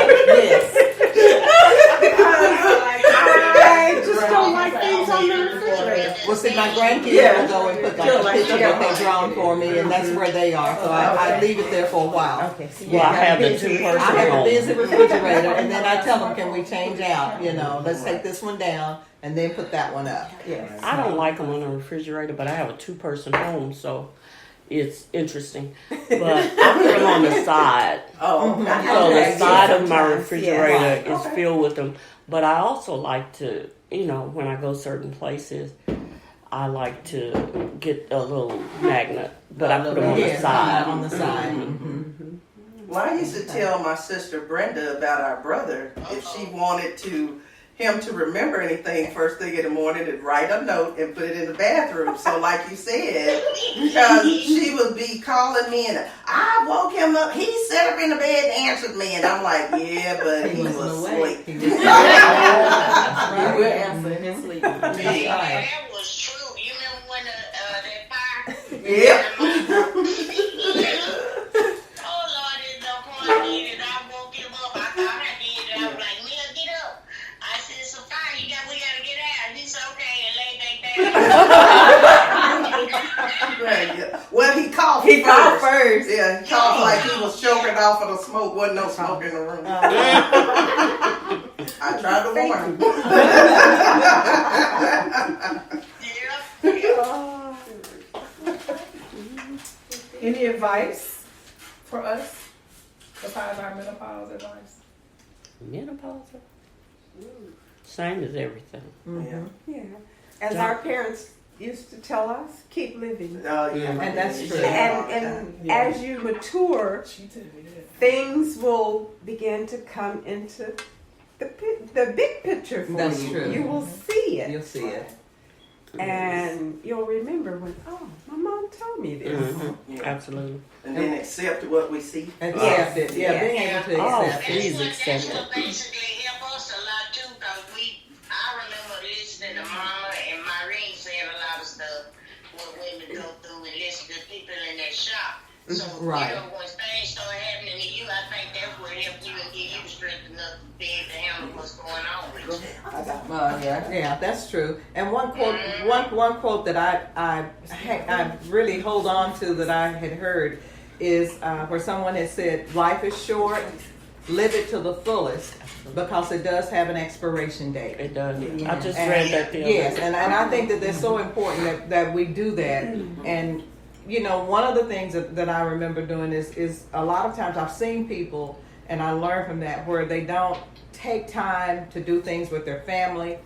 [SPEAKER 5] I just don't like things on the refrigerator.
[SPEAKER 1] Well, see, my grandkids will go and put like a picture that they drawn for me, and that's where they are. So I leave it there for a while.
[SPEAKER 5] Okay, so
[SPEAKER 6] Well, I have the
[SPEAKER 1] I
[SPEAKER 6] two-person
[SPEAKER 1] have a
[SPEAKER 6] home.
[SPEAKER 1] busy refrigerator, and then I tell them, can we change out? You know, let's take this one down and then put that one up.
[SPEAKER 5] yes.
[SPEAKER 6] I don't like them on the refrigerator, but I have a two-person home, so it's interesting. But I put them on the side.
[SPEAKER 8] Oh,
[SPEAKER 6] So
[SPEAKER 5] Okay,
[SPEAKER 6] the side of my
[SPEAKER 5] sometimes,
[SPEAKER 6] refrigerator
[SPEAKER 5] yes.
[SPEAKER 6] is filled with them. But I also like to, you know, when I go certain places, I like to get a little magnet, but I put them on the
[SPEAKER 1] Yes,
[SPEAKER 6] side.
[SPEAKER 1] on the side.
[SPEAKER 8] Well, I used to tell my sister Brenda about our brother. If she wanted him to remember anything first thing in the morning, to write a note and put it in the bathroom. So like you said, because she would be calling me and I woke him up. He sat up in the bed and answered me. And I'm like, yeah, but he was asleep.
[SPEAKER 3] You will answer in his sleep.
[SPEAKER 4] Yeah, that was true. You remember when that fire?
[SPEAKER 8] Yep.
[SPEAKER 4] Oh Lord, there's no point in it. I woke him up. I thought I did it. I was like, Mel, get up. I said, it's a fire. We gotta get out. He said, okay, and lay back down.
[SPEAKER 8] Right, yeah. Well, he coughed
[SPEAKER 3] He
[SPEAKER 8] first.
[SPEAKER 3] called first.
[SPEAKER 8] Yeah, he coughed like he was choking off of the smoke. Wasn't no smoke in the room. I tried to warn him.
[SPEAKER 4] Yeah.
[SPEAKER 7] Any advice for us besides our menopause advice?
[SPEAKER 6] Menopause? Same as everything.
[SPEAKER 8] Yeah.
[SPEAKER 5] Yeah. As our parents used to tell us, keep living.
[SPEAKER 8] Oh, yeah.
[SPEAKER 1] And that's true.
[SPEAKER 5] And as you mature,
[SPEAKER 7] She told me that.
[SPEAKER 5] things will begin to come into the big picture for
[SPEAKER 1] That's
[SPEAKER 5] you.
[SPEAKER 1] true.
[SPEAKER 5] You will see it.
[SPEAKER 1] You'll see it.
[SPEAKER 5] And you'll remember when, oh, my mom told me this.
[SPEAKER 8] Yeah.
[SPEAKER 6] Absolutely.
[SPEAKER 8] And then accept what we see.
[SPEAKER 1] Accept it. Yeah, being able to
[SPEAKER 6] Oh,
[SPEAKER 1] accept it.
[SPEAKER 6] please
[SPEAKER 4] That's
[SPEAKER 6] accept
[SPEAKER 4] what
[SPEAKER 6] it.
[SPEAKER 4] basically help us a lot too, because I remember listening to Mama and Maureen saying a lot of stuff what women go through and listen to people in that shop. So,
[SPEAKER 1] Right.
[SPEAKER 4] you know, when things start happening
[SPEAKER 1] Yeah, that's true. And one quote that I really hold on to that I had heard is where someone had said, "Life is short, live it to the fullest, because it does have an expiration date."
[SPEAKER 6] It does. I just read that the other
[SPEAKER 1] Yes,
[SPEAKER 6] day.
[SPEAKER 1] and I think that that's so important that we do that. And you know, one of the things that I remember doing is a lot of times I've seen people, and I learned from that, where they don't take time to do things with their family,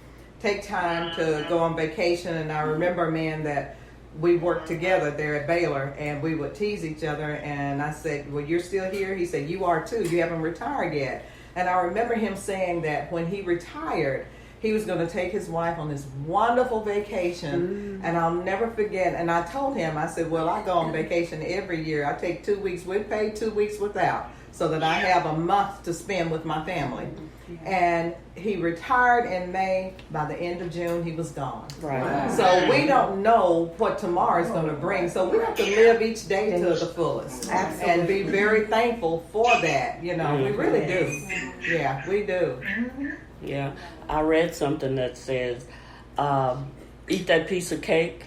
[SPEAKER 1] take time to go on vacation. And I remember a man that we worked together there at Baylor, and we would tease each other, and I said, "Well, you're still here?" He said, "You are too. You haven't retired yet." And I remember him saying that when he retired, he was going to take his wife on this wonderful vacation. And I'll never forget. And I told him, I said, "Well, I go on vacation every year. I take 2 weeks with pay, 2 weeks without, so that I have a month to spend with my family." And he retired in May. By the end of June, he was gone.
[SPEAKER 6] Right.
[SPEAKER 1] So we don't know what tomorrow is going to bring. So we have to live each day to the fullest. And be very thankful for that. You know, we really do. Yeah, we do.
[SPEAKER 6] Yeah. I read something that says, eat that piece of cake,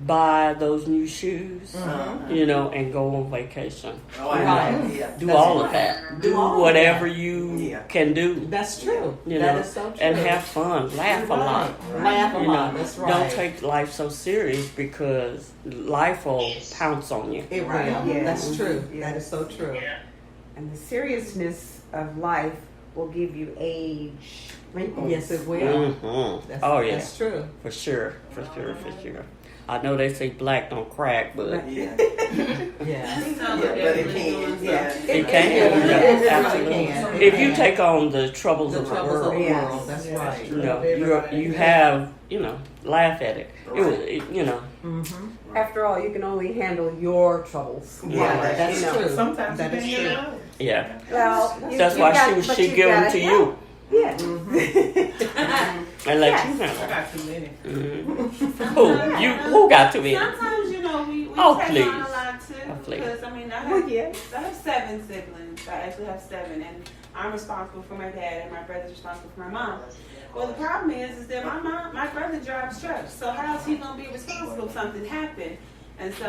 [SPEAKER 6] buy those new shoes, you know, and go on vacation. Do
[SPEAKER 1] That's
[SPEAKER 6] all
[SPEAKER 1] right.
[SPEAKER 6] of that.
[SPEAKER 1] Do
[SPEAKER 6] Do
[SPEAKER 1] all of
[SPEAKER 6] whatever
[SPEAKER 1] that.
[SPEAKER 6] you can do.
[SPEAKER 1] That's true.
[SPEAKER 6] You
[SPEAKER 1] That
[SPEAKER 6] know,
[SPEAKER 1] is so true.
[SPEAKER 6] and have fun, laugh a lot.
[SPEAKER 1] Laugh a
[SPEAKER 6] You
[SPEAKER 1] lot.
[SPEAKER 6] know,
[SPEAKER 1] That's right.
[SPEAKER 6] don't take life so serious, because life will pounce on you.
[SPEAKER 1] It will.
[SPEAKER 5] Yeah.
[SPEAKER 1] That's true.
[SPEAKER 5] Yeah.
[SPEAKER 1] That is so true.
[SPEAKER 5] And the seriousness of life will give you age wrinkles.
[SPEAKER 1] Yes, it will.
[SPEAKER 6] Mm-hmm. Oh yeah,
[SPEAKER 1] That's true.
[SPEAKER 6] for sure. I know they say black don't crack, but
[SPEAKER 1] Yeah.
[SPEAKER 8] But it can. Yeah.
[SPEAKER 6] it can.
[SPEAKER 1] It
[SPEAKER 6] Yeah,
[SPEAKER 1] really
[SPEAKER 6] absolutely.
[SPEAKER 1] can.
[SPEAKER 6] If you take on the troubles
[SPEAKER 1] The
[SPEAKER 6] of the
[SPEAKER 1] troubles of the
[SPEAKER 6] world,
[SPEAKER 5] Yes.
[SPEAKER 1] world. That's right.
[SPEAKER 6] you know, you have, you know, laugh at it. You know,
[SPEAKER 5] After all, you can only handle your troubles.
[SPEAKER 8] Yeah,
[SPEAKER 1] That's
[SPEAKER 5] You know.
[SPEAKER 1] true.
[SPEAKER 7] Sometimes
[SPEAKER 1] That
[SPEAKER 7] you
[SPEAKER 1] is
[SPEAKER 7] can't
[SPEAKER 1] true.
[SPEAKER 7] get alone.
[SPEAKER 6] yeah.
[SPEAKER 5] Well,
[SPEAKER 6] That's
[SPEAKER 5] you
[SPEAKER 6] why
[SPEAKER 5] got- but
[SPEAKER 6] she
[SPEAKER 5] you
[SPEAKER 6] give them
[SPEAKER 5] gotta
[SPEAKER 6] to
[SPEAKER 5] help.
[SPEAKER 6] you
[SPEAKER 5] Yeah.
[SPEAKER 6] and let
[SPEAKER 5] Yes.
[SPEAKER 6] you
[SPEAKER 7] I
[SPEAKER 6] handle.
[SPEAKER 7] got too many.
[SPEAKER 6] Who got to be?
[SPEAKER 9] Sometimes, you know, we
[SPEAKER 6] Oh,
[SPEAKER 9] take
[SPEAKER 6] please.
[SPEAKER 9] on a lot too.
[SPEAKER 6] Oh, please.
[SPEAKER 9] Because, I mean,
[SPEAKER 5] Well, yeah.
[SPEAKER 9] I have 7 siblings. I actually have 7. And I'm responsible for my dad, and my brother's responsible for my mom. Well, the problem is that my brother drives trucks. So how is he going to be responsible if something happened? And so,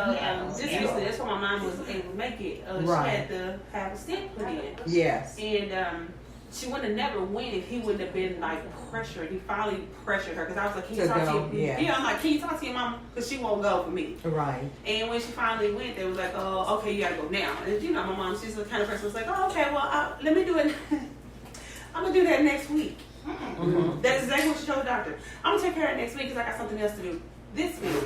[SPEAKER 9] just recently, that's why my mom was able to make it.
[SPEAKER 1] Right.
[SPEAKER 9] She had to have a stent put in.
[SPEAKER 1] Yes.
[SPEAKER 9] And she would have never went if he wouldn't have been like pressured. He finally pressured her because I was like, "Can you
[SPEAKER 1] To
[SPEAKER 9] talk
[SPEAKER 1] go,
[SPEAKER 9] to your
[SPEAKER 1] yeah.
[SPEAKER 9] Yeah, I'm like, "Can you talk to your mom?" Because she won't go for me.
[SPEAKER 1] Right.
[SPEAKER 9] And when she finally went, they was like, "Oh, okay, you gotta go now." And you know, my mom, she's the kind of person who's like, "Oh, okay, well, let me do it. I'm gonna do that next week." That's exactly what she told the doctor. I'm gonna take care of it next week because I got something else to do this week.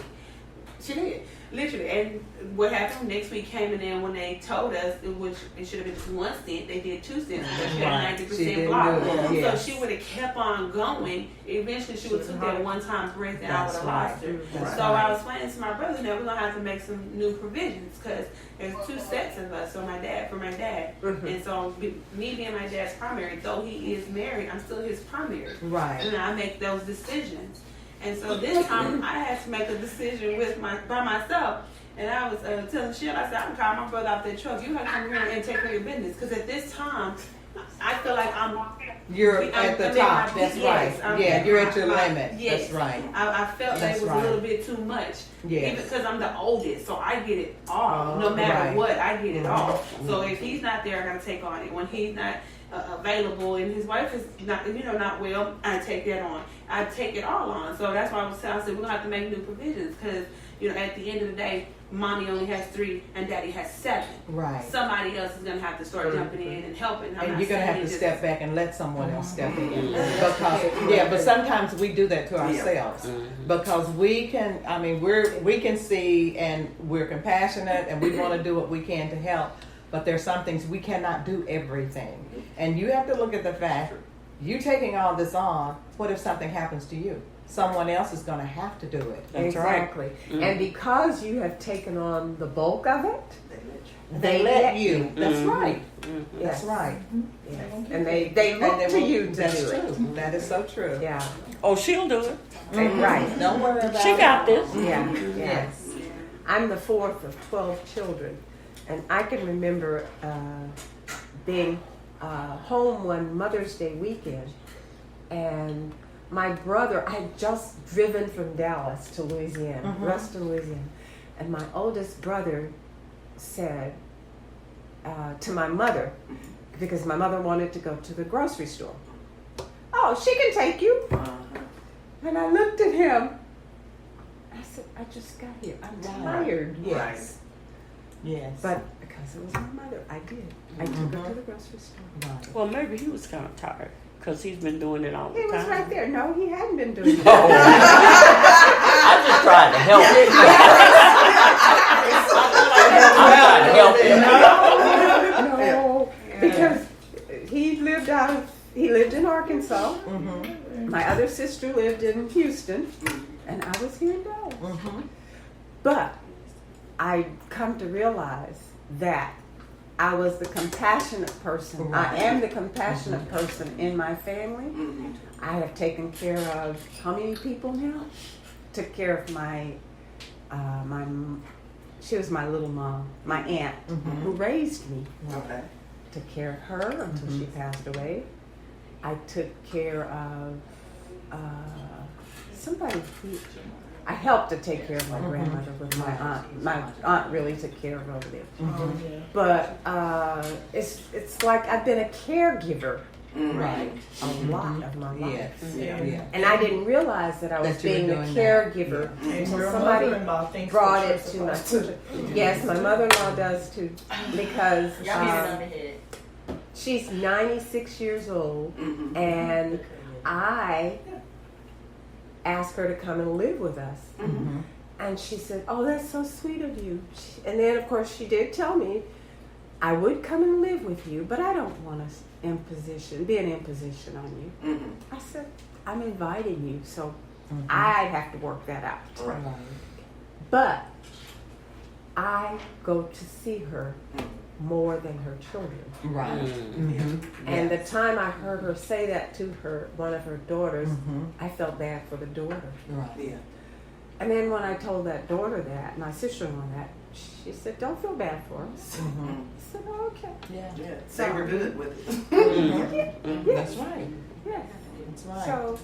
[SPEAKER 9] She did. Literally. And what happened next week came, and then when they told us it should have been just 1 stent, they did 2 stents because she
[SPEAKER 1] Right.
[SPEAKER 9] had
[SPEAKER 1] She
[SPEAKER 9] 90%
[SPEAKER 1] didn't
[SPEAKER 9] block.
[SPEAKER 1] do it, yes.
[SPEAKER 9] So she would have kept on going. Eventually she would have took that one-time breath and I would have lost her.
[SPEAKER 1] That's
[SPEAKER 9] So
[SPEAKER 1] right.
[SPEAKER 9] I was explaining to my brother, now we're gonna have to make some new provisions because there's 2 sets of us. So my dad, and so me being my dad's primary, though he is married, I'm still his primary.
[SPEAKER 1] Right.
[SPEAKER 9] And I make those decisions. And so this time I had to make a decision by myself. And I was telling Sheila, I said, I'm calling my brother out that truck. You have to come here and take care of your business. Because at this time, I feel like
[SPEAKER 1] You're
[SPEAKER 9] I'm
[SPEAKER 1] at the
[SPEAKER 9] in
[SPEAKER 1] top.
[SPEAKER 9] my-
[SPEAKER 1] That's
[SPEAKER 9] yes,
[SPEAKER 1] right.
[SPEAKER 9] I'm
[SPEAKER 1] Yeah,
[SPEAKER 9] in
[SPEAKER 1] you're at your
[SPEAKER 9] my-
[SPEAKER 1] limit.
[SPEAKER 9] yes.
[SPEAKER 1] That's right.
[SPEAKER 9] I felt that
[SPEAKER 1] That's
[SPEAKER 9] it was
[SPEAKER 1] right.
[SPEAKER 9] a little bit too much.
[SPEAKER 1] Yes.
[SPEAKER 9] Even because I'm the oldest, so I get it all.
[SPEAKER 1] Oh,
[SPEAKER 9] No matter
[SPEAKER 1] right.
[SPEAKER 9] what, I get it all. So if he's not there, I gotta take on it. When he's not available and his wife is not well, I take that on. I take it all on. So that's why I said we're gonna have to make new provisions because at the end of the day, mommy only has 3 and daddy has 7.
[SPEAKER 1] Right.
[SPEAKER 9] Somebody else is gonna have to start jumping in and helping. I'm
[SPEAKER 1] And
[SPEAKER 9] not
[SPEAKER 1] you're gonna have
[SPEAKER 9] saying
[SPEAKER 1] to
[SPEAKER 9] just-
[SPEAKER 1] step back and let someone else step in because but sometimes we do that to ourselves because we can see and we're compassionate and we want to do what we can to help, but there's some things we cannot do everything, and you have to look at the fact you taking all this on. What if something happens to you? Someone else is going to have to do it.
[SPEAKER 6] That's
[SPEAKER 5] Exactly.
[SPEAKER 6] right.
[SPEAKER 5] And because you have taken on the bulk of it,
[SPEAKER 1] They let you. That's right.
[SPEAKER 5] Yes.
[SPEAKER 1] That's right.
[SPEAKER 5] Yes. And they look to you to
[SPEAKER 1] That's
[SPEAKER 5] do
[SPEAKER 1] true.
[SPEAKER 5] it.
[SPEAKER 1] That is so true.
[SPEAKER 5] Yeah.
[SPEAKER 6] Oh, she'll do it.
[SPEAKER 5] Right.
[SPEAKER 1] Don't worry about
[SPEAKER 6] She
[SPEAKER 1] it.
[SPEAKER 6] got this.
[SPEAKER 5] Yeah.
[SPEAKER 1] Yes.
[SPEAKER 5] I'm the 4th of 12 children, and I can remember being home one Mother's Day weekend, and my brother, I had just driven from Dallas to Louisiana, Ruston, Louisiana, and my oldest brother said to my mother, because my mother wanted to go to the grocery store, "Oh, she can take you." And I looked at him. I said, "I just got here. I'm tired."
[SPEAKER 1] Yes. Yes.
[SPEAKER 5] But because it was my mother, I did. I took her to the grocery store.
[SPEAKER 1] Right.
[SPEAKER 6] Well, maybe he was kind of tired because he's been doing it all the
[SPEAKER 5] He
[SPEAKER 6] time.
[SPEAKER 5] was right there. No, he hadn't been doing it.
[SPEAKER 6] Oh. I just tried to help him. I tried to help him.
[SPEAKER 5] No, because he lived in Arkansas. My other sister lived in Houston, and I was here in Dallas. But I come to realize that I was the compassionate person. I am the compassionate person in my family. I have taken care of how many people now? Took care of my she was my little mom, my aunt, who raised me.
[SPEAKER 8] Okay.
[SPEAKER 5] Took care of her until she passed away. I took care of somebody. I helped to take care of my grandmother with my aunt. My aunt really took care of her over there. But it's like I've been a caregiver.
[SPEAKER 1] Right.
[SPEAKER 5] A lot of my life.
[SPEAKER 1] Yes. Yeah.
[SPEAKER 5] And I didn't realize that I was
[SPEAKER 1] That you were
[SPEAKER 5] being a
[SPEAKER 1] doing
[SPEAKER 5] caregiver
[SPEAKER 7] And
[SPEAKER 5] until
[SPEAKER 7] your
[SPEAKER 5] somebody
[SPEAKER 7] mother-in-law thinks
[SPEAKER 5] brought
[SPEAKER 7] that
[SPEAKER 5] it
[SPEAKER 7] you're
[SPEAKER 5] to my
[SPEAKER 7] supposed
[SPEAKER 5] attention. Yes, my mother-in-law does too, because she's 96 years old, and I asked her to come and live with us. And she said, "Oh, that's so sweet of you." And then, of course, she did tell me, "I would come and live with you, but I don't want to be an imposition on you." I said, "I'm inviting you, so I have to work that out."
[SPEAKER 1] Right.
[SPEAKER 5] But I go to see her more than her children.
[SPEAKER 1] Right.
[SPEAKER 5] And the time I heard her say that to one of her daughters, I felt bad for the daughter.
[SPEAKER 1] Right.
[SPEAKER 8] Yeah.
[SPEAKER 5] And then when I told that daughter that, my sister-in-law that, she said, "Don't feel bad for us." I said, "Oh, okay."
[SPEAKER 1] Yeah.
[SPEAKER 8] Yeah. They were good with it.
[SPEAKER 1] That's right.
[SPEAKER 5] Yes.
[SPEAKER 1] That's right.
[SPEAKER 5] So,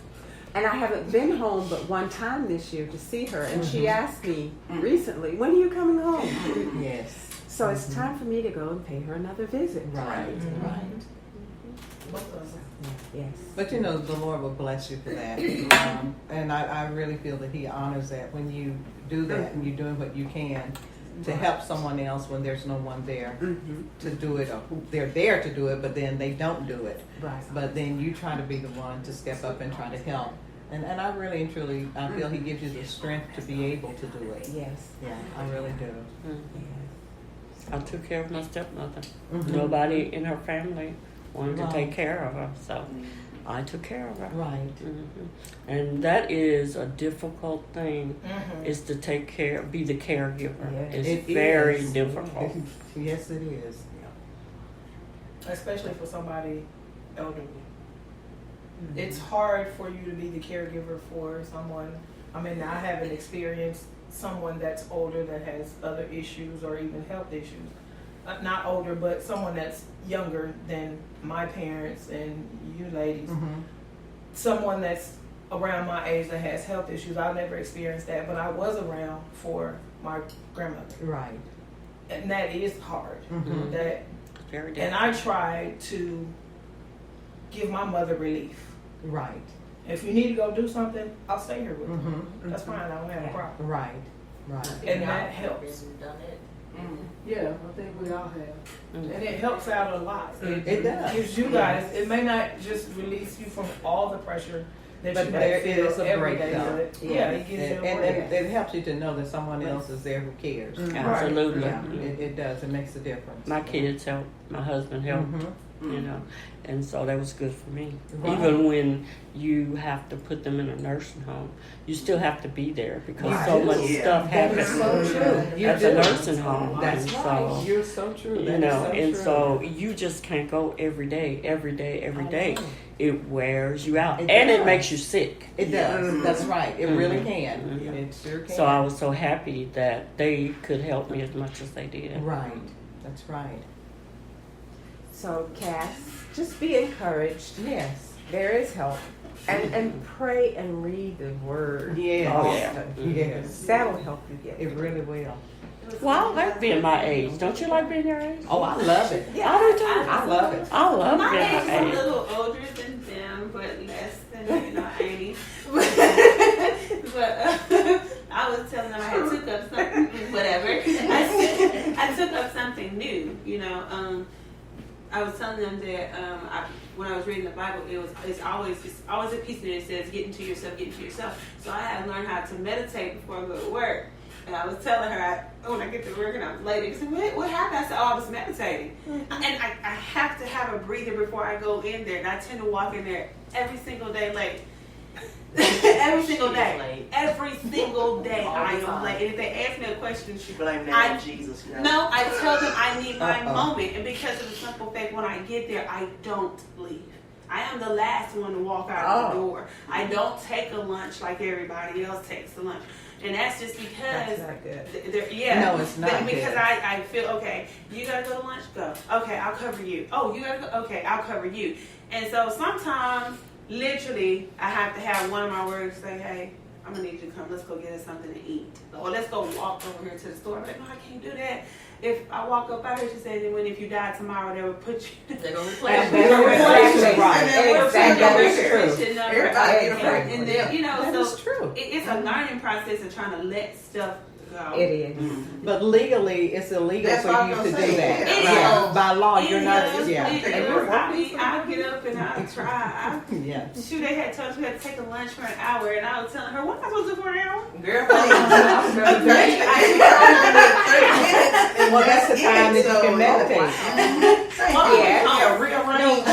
[SPEAKER 5] and I haven't been home but one time this year to see her, and she asked me recently, "When are you coming home?"
[SPEAKER 1] Yes.
[SPEAKER 5] So it's time for me to go and pay her another visit.
[SPEAKER 1] Right. Right.
[SPEAKER 5] Yes.
[SPEAKER 1] But you know, the Lord will bless you for that. And I really feel that He honors that when you do that and you're doing what you can to help someone else when there's no one there to do it, or they're there to do it, but then they don't do it.
[SPEAKER 5] Right.
[SPEAKER 1] But then you try to be the one to step up and try to help. And I really and truly, I feel He gives you the strength to be able to do it.
[SPEAKER 5] Yes.
[SPEAKER 1] Yeah, I really do.
[SPEAKER 6] I took care of my stepmother. Nobody in her family wanted to take care of her, so I took care of her.
[SPEAKER 1] Right.
[SPEAKER 6] And that is a difficult thing, is to be the caregiver.
[SPEAKER 5] Yes.
[SPEAKER 6] It's
[SPEAKER 1] It
[SPEAKER 6] very
[SPEAKER 1] is.
[SPEAKER 6] difficult.
[SPEAKER 1] Yes, it is.
[SPEAKER 7] especially for somebody elderly. It's hard for you to be the caregiver for someone. I mean, I haven't experienced someone that's older that has other issues or even health issues. Not older, but someone that's younger than my parents and you ladies. Someone that's around my age that has health issues. I've never experienced that, but I was around for my grandmother.
[SPEAKER 1] Right.
[SPEAKER 7] And that is hard. That,
[SPEAKER 6] Very
[SPEAKER 7] and I try to give my mother relief.
[SPEAKER 1] Right.
[SPEAKER 7] If you need to go do something, I'll stay here with you. That's fine. I don't have a problem.
[SPEAKER 1] Right. Right.
[SPEAKER 7] And that helps. Yeah, I think we all have. And it helps out a lot.
[SPEAKER 1] It does.
[SPEAKER 7] Gives you guys, it may not just release you from all the pressure that
[SPEAKER 1] But
[SPEAKER 7] you
[SPEAKER 1] there
[SPEAKER 7] may feel
[SPEAKER 1] is a
[SPEAKER 7] every
[SPEAKER 1] break,
[SPEAKER 7] day,
[SPEAKER 1] though.
[SPEAKER 7] but yeah, it gives you a
[SPEAKER 1] And
[SPEAKER 7] break.
[SPEAKER 1] it helps you to know that someone else is there who cares.
[SPEAKER 6] Absolutely.
[SPEAKER 1] Yeah, it does. It makes a difference.
[SPEAKER 6] My kids help, my husband helped, you know, and so that was good for me.
[SPEAKER 1] Right.
[SPEAKER 6] Even when you have to put them in a nursing home, you still have to be there because
[SPEAKER 1] Right.
[SPEAKER 6] so much
[SPEAKER 8] Yeah.
[SPEAKER 6] stuff
[SPEAKER 1] That
[SPEAKER 6] happens
[SPEAKER 1] is so true. You
[SPEAKER 6] at
[SPEAKER 1] do.
[SPEAKER 6] the nursing home.
[SPEAKER 1] That's
[SPEAKER 6] and
[SPEAKER 1] right.
[SPEAKER 6] so,
[SPEAKER 1] You're so true. That
[SPEAKER 6] you
[SPEAKER 1] is
[SPEAKER 6] know,
[SPEAKER 1] so
[SPEAKER 6] and
[SPEAKER 1] true.
[SPEAKER 6] so you just can't go every day.
[SPEAKER 1] know.
[SPEAKER 6] It wears you out,
[SPEAKER 1] It
[SPEAKER 6] and
[SPEAKER 1] does.
[SPEAKER 6] it makes you sick.
[SPEAKER 1] It does. That's right. It really can.
[SPEAKER 6] Mhm.
[SPEAKER 1] It sure can.
[SPEAKER 6] So I was so happy that they could help me as much as they did.
[SPEAKER 1] Right. That's right.
[SPEAKER 5] So, Cass, just be encouraged.
[SPEAKER 1] Yes.
[SPEAKER 5] There is help. And pray and read the word.
[SPEAKER 1] Yes.
[SPEAKER 6] Oh, yeah.
[SPEAKER 1] Yes.
[SPEAKER 5] That'll help you get
[SPEAKER 1] It really will.
[SPEAKER 6] Well, I like being my age. Don't you like being your age?
[SPEAKER 1] Oh, I love it.
[SPEAKER 6] I do too.
[SPEAKER 1] I love it.
[SPEAKER 6] I love
[SPEAKER 9] My
[SPEAKER 6] being
[SPEAKER 9] age is
[SPEAKER 6] my
[SPEAKER 9] a
[SPEAKER 6] age.
[SPEAKER 9] little older than them, but less than 80. But I was telling them I had took up something, whatever. I took up something new, I was telling them that when I was reading the Bible, it's always a piece in it that says, get into yourself. So I had to learn how to meditate before I go to work. And I was telling her, when I get to work and I was late, she said, what happened? I said, I was meditating. And I have to have a breather before I go in there. And I tend to walk in there every single day late. Every single day. Every single day I am late. And if they ask me a question,
[SPEAKER 8] She blamed that on Jesus.
[SPEAKER 9] no, I tell them I need my moment. And because of the simple fact, when I get there, I don't leave. I am the last one to walk out the door. I don't take a lunch like everybody else takes a lunch. And that's just because,
[SPEAKER 1] That's not good.
[SPEAKER 9] yeah.
[SPEAKER 1] No, it's not
[SPEAKER 9] Because
[SPEAKER 1] good.
[SPEAKER 9] I feel, okay, you gotta go to lunch? Go. Okay, I'll cover you. Oh, you gotta go? Okay, I'll cover you. And so sometimes, literally, I have to have one of my words say, hey, I'm gonna need you to come. Let's go get us something to eat. Or let's go walk over here to the store. But no, I can't do that. If I walk up out here, she said, if you die tomorrow, they will put you.
[SPEAKER 3] They're gonna replace
[SPEAKER 1] Exactly right.
[SPEAKER 5] Exactly.
[SPEAKER 1] Exactly.
[SPEAKER 8] Everybody get afraid.
[SPEAKER 9] And then,
[SPEAKER 1] That
[SPEAKER 9] so
[SPEAKER 1] is true.
[SPEAKER 9] it's a learning process of trying to let stuff go.
[SPEAKER 5] It is.
[SPEAKER 1] But legally, it's illegal
[SPEAKER 8] That's
[SPEAKER 1] for
[SPEAKER 8] what
[SPEAKER 1] you
[SPEAKER 8] I'm
[SPEAKER 1] to
[SPEAKER 8] gonna
[SPEAKER 1] do
[SPEAKER 8] say.
[SPEAKER 1] that.
[SPEAKER 9] It
[SPEAKER 1] Yeah.
[SPEAKER 9] is.
[SPEAKER 1] By law, you're not.
[SPEAKER 9] It is.
[SPEAKER 1] Yeah.
[SPEAKER 9] I get up and I try.
[SPEAKER 1] Yeah.
[SPEAKER 9] Shoot, they had told us we had to take a lunch for an hour, and I was telling her, what am I supposed to do for an hour?
[SPEAKER 8] Girl, please.
[SPEAKER 1] Well, that's the time that you can meditate.
[SPEAKER 8] Yeah, rearrange.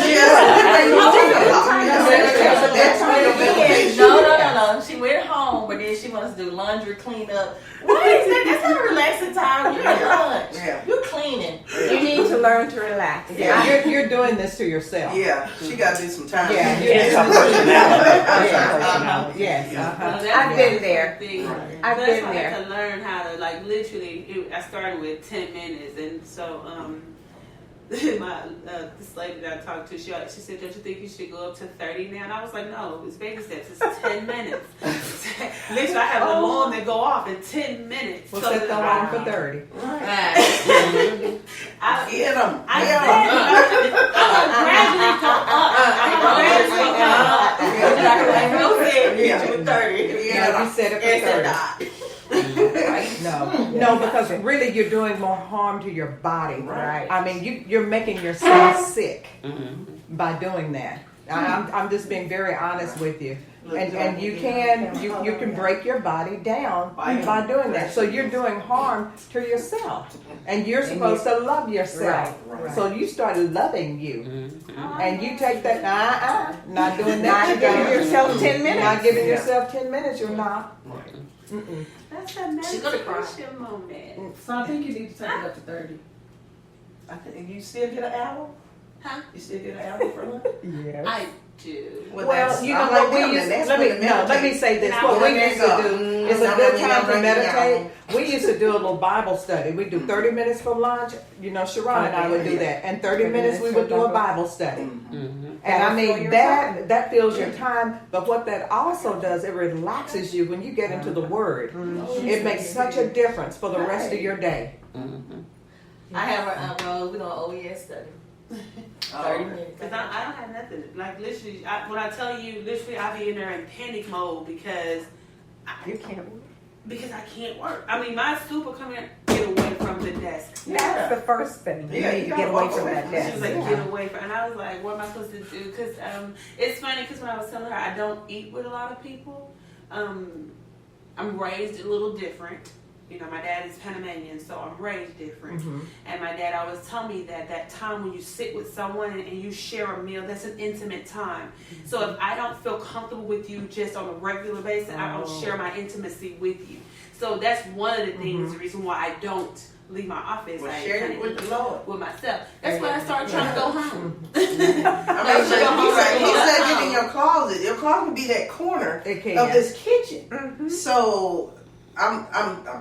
[SPEAKER 3] No. She went home, but then she wants to do laundry, clean up. Why is that? That's not a relaxing time. You're at lunch.
[SPEAKER 8] Yeah.
[SPEAKER 3] You're cleaning.
[SPEAKER 5] You need to learn to relax.
[SPEAKER 8] Yeah.
[SPEAKER 1] You're doing this to yourself.
[SPEAKER 8] Yeah, she got to do some time.
[SPEAKER 1] Yeah.
[SPEAKER 6] It's her personality. It's her personality.
[SPEAKER 1] Yes.
[SPEAKER 9] So
[SPEAKER 1] Uh-huh.
[SPEAKER 9] that's
[SPEAKER 5] I've been
[SPEAKER 9] one
[SPEAKER 5] there.
[SPEAKER 9] thing.
[SPEAKER 5] I've
[SPEAKER 9] That's
[SPEAKER 5] been
[SPEAKER 9] why I
[SPEAKER 5] there.
[SPEAKER 9] had to learn how to, like, literally, I started with 10 minutes, and so, this lady that I talked to, she said, don't you think you should go up to 30 now? And I was like, no, it's baby steps. It's 10 minutes. Literally, I have an alarm that go off in 10 minutes.
[SPEAKER 1] We'll
[SPEAKER 9] so
[SPEAKER 1] set the
[SPEAKER 9] that
[SPEAKER 1] alarm for 30.
[SPEAKER 9] I
[SPEAKER 8] Get them.
[SPEAKER 9] I said, I'm gradually go up. I'm gradually go up. No said,
[SPEAKER 8] Yeah.
[SPEAKER 9] you 30.
[SPEAKER 1] No, you set it for 30. No, because really you're doing more harm to your body.
[SPEAKER 8] Right.
[SPEAKER 1] I mean, you're making yourself sick
[SPEAKER 6] Mm-hmm.
[SPEAKER 1] by doing that. I'm just being very honest with you. And you can break your body down by doing that. So you're doing harm to yourself. And you're supposed to love yourself.
[SPEAKER 8] Right.
[SPEAKER 1] So you start loving you.
[SPEAKER 6] Mm-hmm.
[SPEAKER 1] And you take that, not doing that.
[SPEAKER 5] Not giving yourself 10 minutes.
[SPEAKER 1] Not giving yourself 10 minutes, you're not.
[SPEAKER 9] That's a
[SPEAKER 3] She's gonna cry.
[SPEAKER 9] meditation moment.
[SPEAKER 7] So I think you need to take it up to 30.
[SPEAKER 8] I think you still get an hour?
[SPEAKER 9] Huh?
[SPEAKER 8] You still get an hour for lunch?
[SPEAKER 1] Yes.
[SPEAKER 9] I do.
[SPEAKER 1] Well, you know what we used. Let me say this. What we used to do is a good time to meditate. We used to do a little Bible study. We do 30 minutes for lunch. You know, Sharon and I would do that, and 30 minutes we would do a Bible study.
[SPEAKER 6] Mm-hmm.
[SPEAKER 1] And I mean that fills your time. But what that also does, it relaxes you when you get into the Word. It makes such a difference for the rest of your day.
[SPEAKER 6] Mm-hmm.
[SPEAKER 3] I have her, we're going to OES study. 30 minutes.
[SPEAKER 9] Because I don't have nothing. Like, literally, when I tell you, literally, I be in there in panic mode because
[SPEAKER 5] You can't.
[SPEAKER 9] because I can't work. I mean, my super come here, get away from the desk.
[SPEAKER 5] That's the first thing. You
[SPEAKER 8] Yeah,
[SPEAKER 5] need
[SPEAKER 8] you
[SPEAKER 5] to
[SPEAKER 8] gotta
[SPEAKER 5] get away
[SPEAKER 8] walk
[SPEAKER 5] from
[SPEAKER 8] away
[SPEAKER 5] that
[SPEAKER 8] from
[SPEAKER 9] She
[SPEAKER 5] desk.
[SPEAKER 9] was like, get away from, and I was like, what am I supposed to do? Because it's funny because when I was telling her I don't eat with a lot of people, I'm raised a little different. You know, my dad is Panamanian, so I'm raised different. And my dad always told me that time when you sit with someone and you share a meal, that's an intimate time. So if I don't feel comfortable with you just on a regular basis, I don't share my intimacy with you. So that's one of the things, the reason why I don't leave my office.
[SPEAKER 8] Well,
[SPEAKER 9] I
[SPEAKER 8] share it
[SPEAKER 9] kinda
[SPEAKER 8] with
[SPEAKER 9] eat
[SPEAKER 8] the Lord.
[SPEAKER 9] with myself. That's when I started trying to go home.
[SPEAKER 8] I mean, he said get in your closet. Your closet be that corner
[SPEAKER 1] It can.
[SPEAKER 8] of this kitchen. So I'm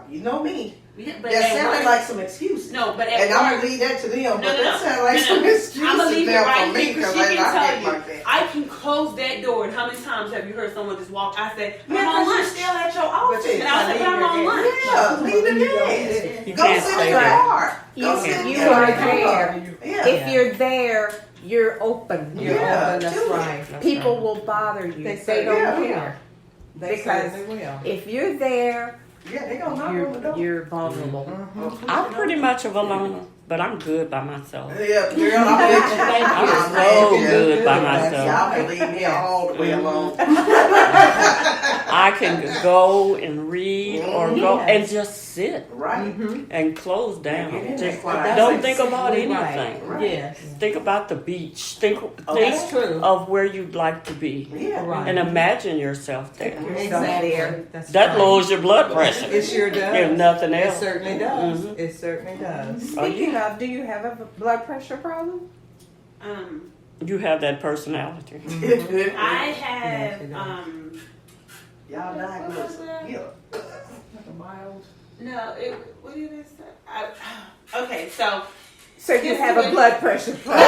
[SPEAKER 8] you know me.
[SPEAKER 9] Yeah, but
[SPEAKER 8] That
[SPEAKER 9] at
[SPEAKER 8] sounded
[SPEAKER 9] work-
[SPEAKER 8] like some excuses.
[SPEAKER 9] no, but at
[SPEAKER 8] And I'm
[SPEAKER 9] work,
[SPEAKER 8] gonna leave that to them. But
[SPEAKER 9] No,
[SPEAKER 8] that sounded like some
[SPEAKER 9] I'ma
[SPEAKER 8] excuses
[SPEAKER 9] leave it
[SPEAKER 8] now
[SPEAKER 9] right
[SPEAKER 8] for me
[SPEAKER 9] here because
[SPEAKER 8] because
[SPEAKER 9] she
[SPEAKER 8] I
[SPEAKER 9] can tell
[SPEAKER 8] get
[SPEAKER 9] you.
[SPEAKER 8] like that.
[SPEAKER 9] I can close that door. And how many times have you heard someone just walk? I said, I'm
[SPEAKER 3] Yeah,
[SPEAKER 9] on
[SPEAKER 3] 'cause
[SPEAKER 9] lunch.
[SPEAKER 3] you're still at your office.
[SPEAKER 9] And I said, but I'm on lunch.
[SPEAKER 8] Yeah, leave the gas.
[SPEAKER 6] You
[SPEAKER 8] Go
[SPEAKER 6] can't
[SPEAKER 8] sit
[SPEAKER 6] stay
[SPEAKER 8] in your
[SPEAKER 6] there.
[SPEAKER 8] car. Go sit in
[SPEAKER 5] You
[SPEAKER 8] your
[SPEAKER 5] are
[SPEAKER 8] car.
[SPEAKER 5] there.
[SPEAKER 8] Yeah.
[SPEAKER 5] If you're there, you're open.
[SPEAKER 1] You're
[SPEAKER 8] Yeah,
[SPEAKER 1] open, that's
[SPEAKER 8] do it.
[SPEAKER 1] right.
[SPEAKER 5] People will bother you. They
[SPEAKER 1] certainly
[SPEAKER 5] don't
[SPEAKER 1] will.
[SPEAKER 5] care.
[SPEAKER 1] They
[SPEAKER 5] Because
[SPEAKER 1] certainly will.
[SPEAKER 5] if you're there,
[SPEAKER 8] Yeah, they gonna knock on the door.
[SPEAKER 5] you're vulnerable.
[SPEAKER 6] I'm pretty much of a loner, but I'm good by myself.
[SPEAKER 8] Yeah, girl, I'm with you.
[SPEAKER 6] I'm
[SPEAKER 8] I'm
[SPEAKER 6] so
[SPEAKER 8] with you.
[SPEAKER 6] good by myself.
[SPEAKER 8] Y'all can leave me all the way alone.
[SPEAKER 6] I can go and read or go and just sit
[SPEAKER 8] Right.
[SPEAKER 6] and close down.
[SPEAKER 8] Yeah,
[SPEAKER 6] Just
[SPEAKER 8] that's
[SPEAKER 6] don't think about
[SPEAKER 1] exactly
[SPEAKER 6] anything.
[SPEAKER 8] Right.
[SPEAKER 1] Yes.
[SPEAKER 6] Think about the beach. Think
[SPEAKER 1] That's true.
[SPEAKER 6] of where you'd like to be,
[SPEAKER 8] Yeah.
[SPEAKER 1] Right.
[SPEAKER 6] and imagine yourself there.
[SPEAKER 1] Exactly. That's
[SPEAKER 6] That
[SPEAKER 1] right.
[SPEAKER 6] lowers your blood pressure.
[SPEAKER 1] It sure does.
[SPEAKER 6] If nothing
[SPEAKER 1] It
[SPEAKER 6] else.
[SPEAKER 1] certainly does. It certainly does.
[SPEAKER 5] Speaking of, do you have a blood pressure problem?
[SPEAKER 6] You have that personality.
[SPEAKER 9] I have,
[SPEAKER 8] Y'all diagnosed. Yeah.
[SPEAKER 7] Like a mild.
[SPEAKER 9] no, what did it say? Okay, so
[SPEAKER 5] So you have a blood pressure problem.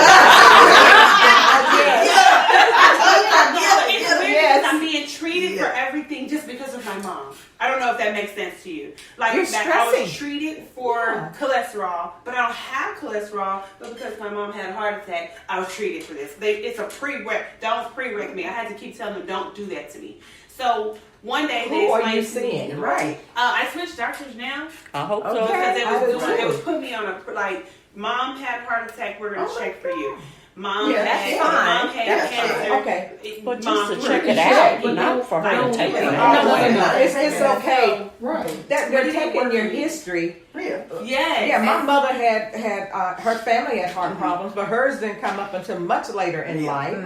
[SPEAKER 9] it's weird
[SPEAKER 1] Yes.
[SPEAKER 9] because I'm being treated for
[SPEAKER 8] Yeah.
[SPEAKER 9] everything just because of my mom. I don't know if that makes sense to you. Like
[SPEAKER 5] You're
[SPEAKER 9] that I was
[SPEAKER 5] stressing.
[SPEAKER 9] treated for cholesterol, but I don't have cholesterol. But because my mom had a heart attack, I was treated for this. It's a prereq. Don't prereq me. I had to keep telling them, don't do that to me. So one day they
[SPEAKER 1] Who are you
[SPEAKER 9] explained to me.
[SPEAKER 1] seeing?
[SPEAKER 8] Right.
[SPEAKER 9] I switched doctors now
[SPEAKER 6] I hope so.
[SPEAKER 5] Okay.
[SPEAKER 9] because they
[SPEAKER 1] I do
[SPEAKER 9] was doing. They
[SPEAKER 1] too.
[SPEAKER 9] was putting me on a like. Mom had a heart attack. We're gonna check for you. Mom
[SPEAKER 1] Yeah,
[SPEAKER 9] had
[SPEAKER 1] that's fine.
[SPEAKER 9] mom had
[SPEAKER 8] That's
[SPEAKER 9] cancer.
[SPEAKER 8] fine.
[SPEAKER 1] Okay.
[SPEAKER 6] But
[SPEAKER 9] Mom
[SPEAKER 6] just to
[SPEAKER 9] threw
[SPEAKER 6] check
[SPEAKER 9] it.
[SPEAKER 6] it out, not for her to take it
[SPEAKER 8] Yeah.
[SPEAKER 6] out.
[SPEAKER 1] No. It's okay.
[SPEAKER 7] Right.
[SPEAKER 1] That they're taking your history.
[SPEAKER 8] Yeah.
[SPEAKER 9] Yes.
[SPEAKER 1] Yeah, my mother had her family had heart problems, but hers didn't come up until much later in
[SPEAKER 8] Yeah.
[SPEAKER 1] life.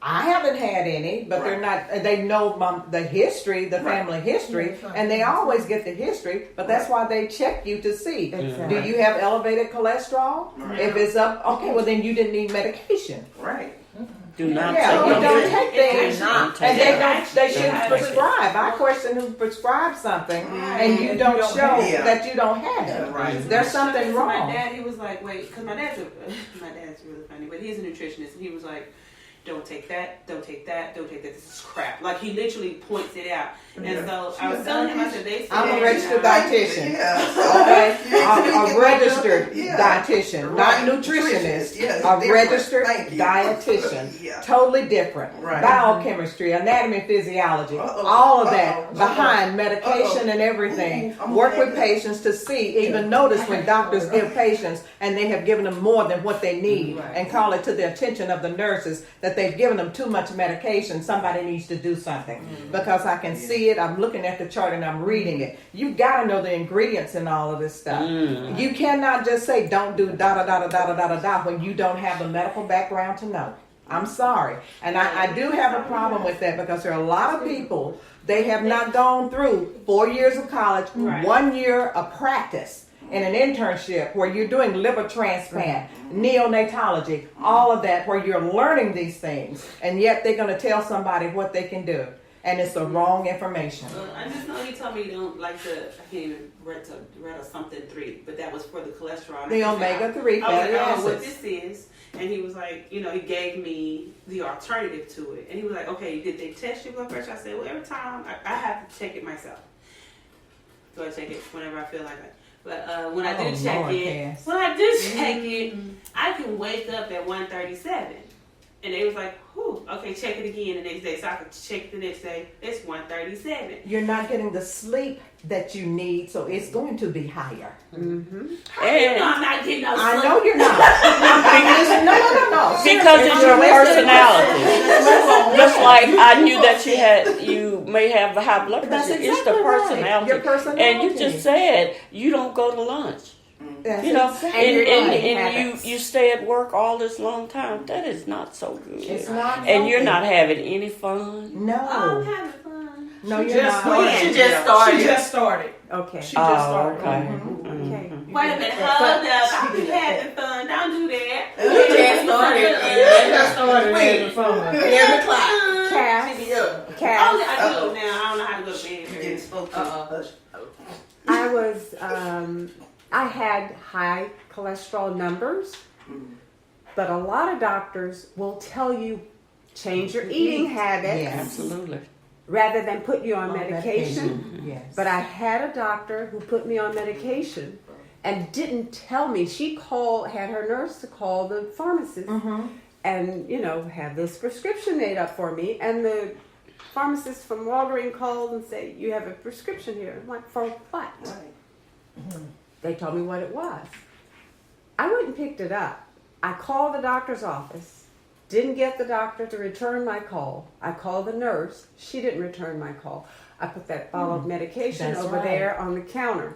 [SPEAKER 1] I haven't had any, but they're not. They know the history, the family history, and they always get the history. But that's why they check you to see: do you have elevated cholesterol?
[SPEAKER 8] Right.
[SPEAKER 1] If it's up, okay, well then you didn't need medication.
[SPEAKER 8] Right.
[SPEAKER 6] Do not
[SPEAKER 1] Yeah,
[SPEAKER 6] take
[SPEAKER 1] you
[SPEAKER 6] it.
[SPEAKER 1] don't take things,
[SPEAKER 6] Don't take
[SPEAKER 1] and
[SPEAKER 6] it.
[SPEAKER 1] they shouldn't prescribe. I question who prescribes something, and you don't show
[SPEAKER 8] have it.
[SPEAKER 1] that you don't have it.
[SPEAKER 8] Right.
[SPEAKER 1] There's something
[SPEAKER 9] So
[SPEAKER 1] wrong.
[SPEAKER 9] My dad, he was like, wait, because my dad's really funny, but he's a nutritionist, and he was like, don't take that, don't take that, don't take that. This is crap. Like he literally points it out. And so I was telling him, I said, they said
[SPEAKER 1] I'm a registered dietitian.
[SPEAKER 8] Yeah.
[SPEAKER 1] Okay, a registered
[SPEAKER 8] Yeah.
[SPEAKER 1] dietitian, not
[SPEAKER 8] Right.
[SPEAKER 1] nutritionist.
[SPEAKER 8] Yes,
[SPEAKER 1] A
[SPEAKER 8] different.
[SPEAKER 1] registered
[SPEAKER 8] Thank you.
[SPEAKER 1] dietitian.
[SPEAKER 8] Yeah.
[SPEAKER 1] Totally different.
[SPEAKER 8] Right.
[SPEAKER 1] Biochemistry, anatomy, physiology,
[SPEAKER 8] Uh-oh.
[SPEAKER 1] all of that
[SPEAKER 8] Uh-oh.
[SPEAKER 1] behind medication
[SPEAKER 8] Uh-oh.
[SPEAKER 1] and everything.
[SPEAKER 8] Ooh, I'm
[SPEAKER 1] Work
[SPEAKER 8] glad
[SPEAKER 1] with
[SPEAKER 8] that-
[SPEAKER 1] patients to see, even notice when doctors give patients and they have given them more than what they need, and call it to the attention of the nurses that they've given them too much medication. Somebody needs to do something because I can see it. I'm looking at the chart and I'm reading it. You've got to know the ingredients in all of this stuff. You cannot just say don't do da da da da da da da da when you don't have the medical background to know. I'm sorry. And I do have a problem with that because there are a lot of people, they have not gone through 4 years of college, 1 year of practice in an internship where you're doing liver transplant, neonatology, all of that, where you're learning these things. And yet they're going to tell somebody what they can do. And it's the wrong information.
[SPEAKER 9] I just know he told me you don't like the, I can't even read a something 3, but that was for the cholesterol.
[SPEAKER 1] The omega-3
[SPEAKER 9] I was
[SPEAKER 1] fatty
[SPEAKER 9] like, oh, what
[SPEAKER 1] acids.
[SPEAKER 9] this is. And he was like, he gave me the alternative to it. And he was like, okay, did they test your blood pressure? I said, well, every time I have to check it myself. So I check it whenever I feel like it. But when I do check
[SPEAKER 1] Lord,
[SPEAKER 9] it,
[SPEAKER 1] Cass.
[SPEAKER 9] I can wake up at 1:37. And they was like, whew, okay, check it again the next day. So I could check it the next day. It's 1:37.
[SPEAKER 1] You're not getting the sleep that you need, so it's going to be higher.
[SPEAKER 9] And I'm not getting no sleep.
[SPEAKER 1] I know you're not. No.
[SPEAKER 6] Because it's your personality. Just like I knew that you may have the high blood
[SPEAKER 1] That's
[SPEAKER 6] pressure. It's the
[SPEAKER 1] exactly right.
[SPEAKER 6] personality.
[SPEAKER 1] Your personality.
[SPEAKER 6] And you just said you don't go to lunch.
[SPEAKER 1] That's
[SPEAKER 6] You know,
[SPEAKER 1] exactly
[SPEAKER 6] and
[SPEAKER 1] right.
[SPEAKER 6] you stay at work all this long time. That is not so good.
[SPEAKER 1] It's not
[SPEAKER 6] And you're
[SPEAKER 1] healthy.
[SPEAKER 6] not having any fun.
[SPEAKER 9] I'm
[SPEAKER 1] No.
[SPEAKER 9] having fun.
[SPEAKER 1] No, you're
[SPEAKER 7] just
[SPEAKER 1] not.
[SPEAKER 7] started.
[SPEAKER 3] She just started.
[SPEAKER 7] She just started.
[SPEAKER 5] Okay.
[SPEAKER 7] She just started.
[SPEAKER 6] Okay.
[SPEAKER 5] Okay.
[SPEAKER 9] Wait a minute, hold up. I'm just having fun. Don't do that.
[SPEAKER 3] You just started.
[SPEAKER 7] Just started having fun.
[SPEAKER 3] 11 o'clock.
[SPEAKER 5] Cass,
[SPEAKER 3] She be up.
[SPEAKER 5] Cass,
[SPEAKER 9] Oh, I do now. I don't know how to go to bed.
[SPEAKER 8] You getting spoke to. Hush.
[SPEAKER 5] I was, I had high cholesterol numbers, but a lot of doctors will tell you change your eating habits
[SPEAKER 1] Yes.
[SPEAKER 6] Absolutely.
[SPEAKER 5] rather than put you on
[SPEAKER 1] On
[SPEAKER 5] medication.
[SPEAKER 1] Yes.
[SPEAKER 5] But I had a doctor who put me on medication and didn't tell me. She had her nurse to call the pharmacist and, have this prescription made up for me. And the pharmacist from Walgreens called and said, you have a prescription here. I'm like, for what? They told me what it was. I went and picked it up. I called the doctor's office. Didn't get the doctor to return my call. I called the nurse. She didn't return my call. I put that bottle of medication
[SPEAKER 1] That's
[SPEAKER 5] over
[SPEAKER 1] right.
[SPEAKER 5] there on the counter.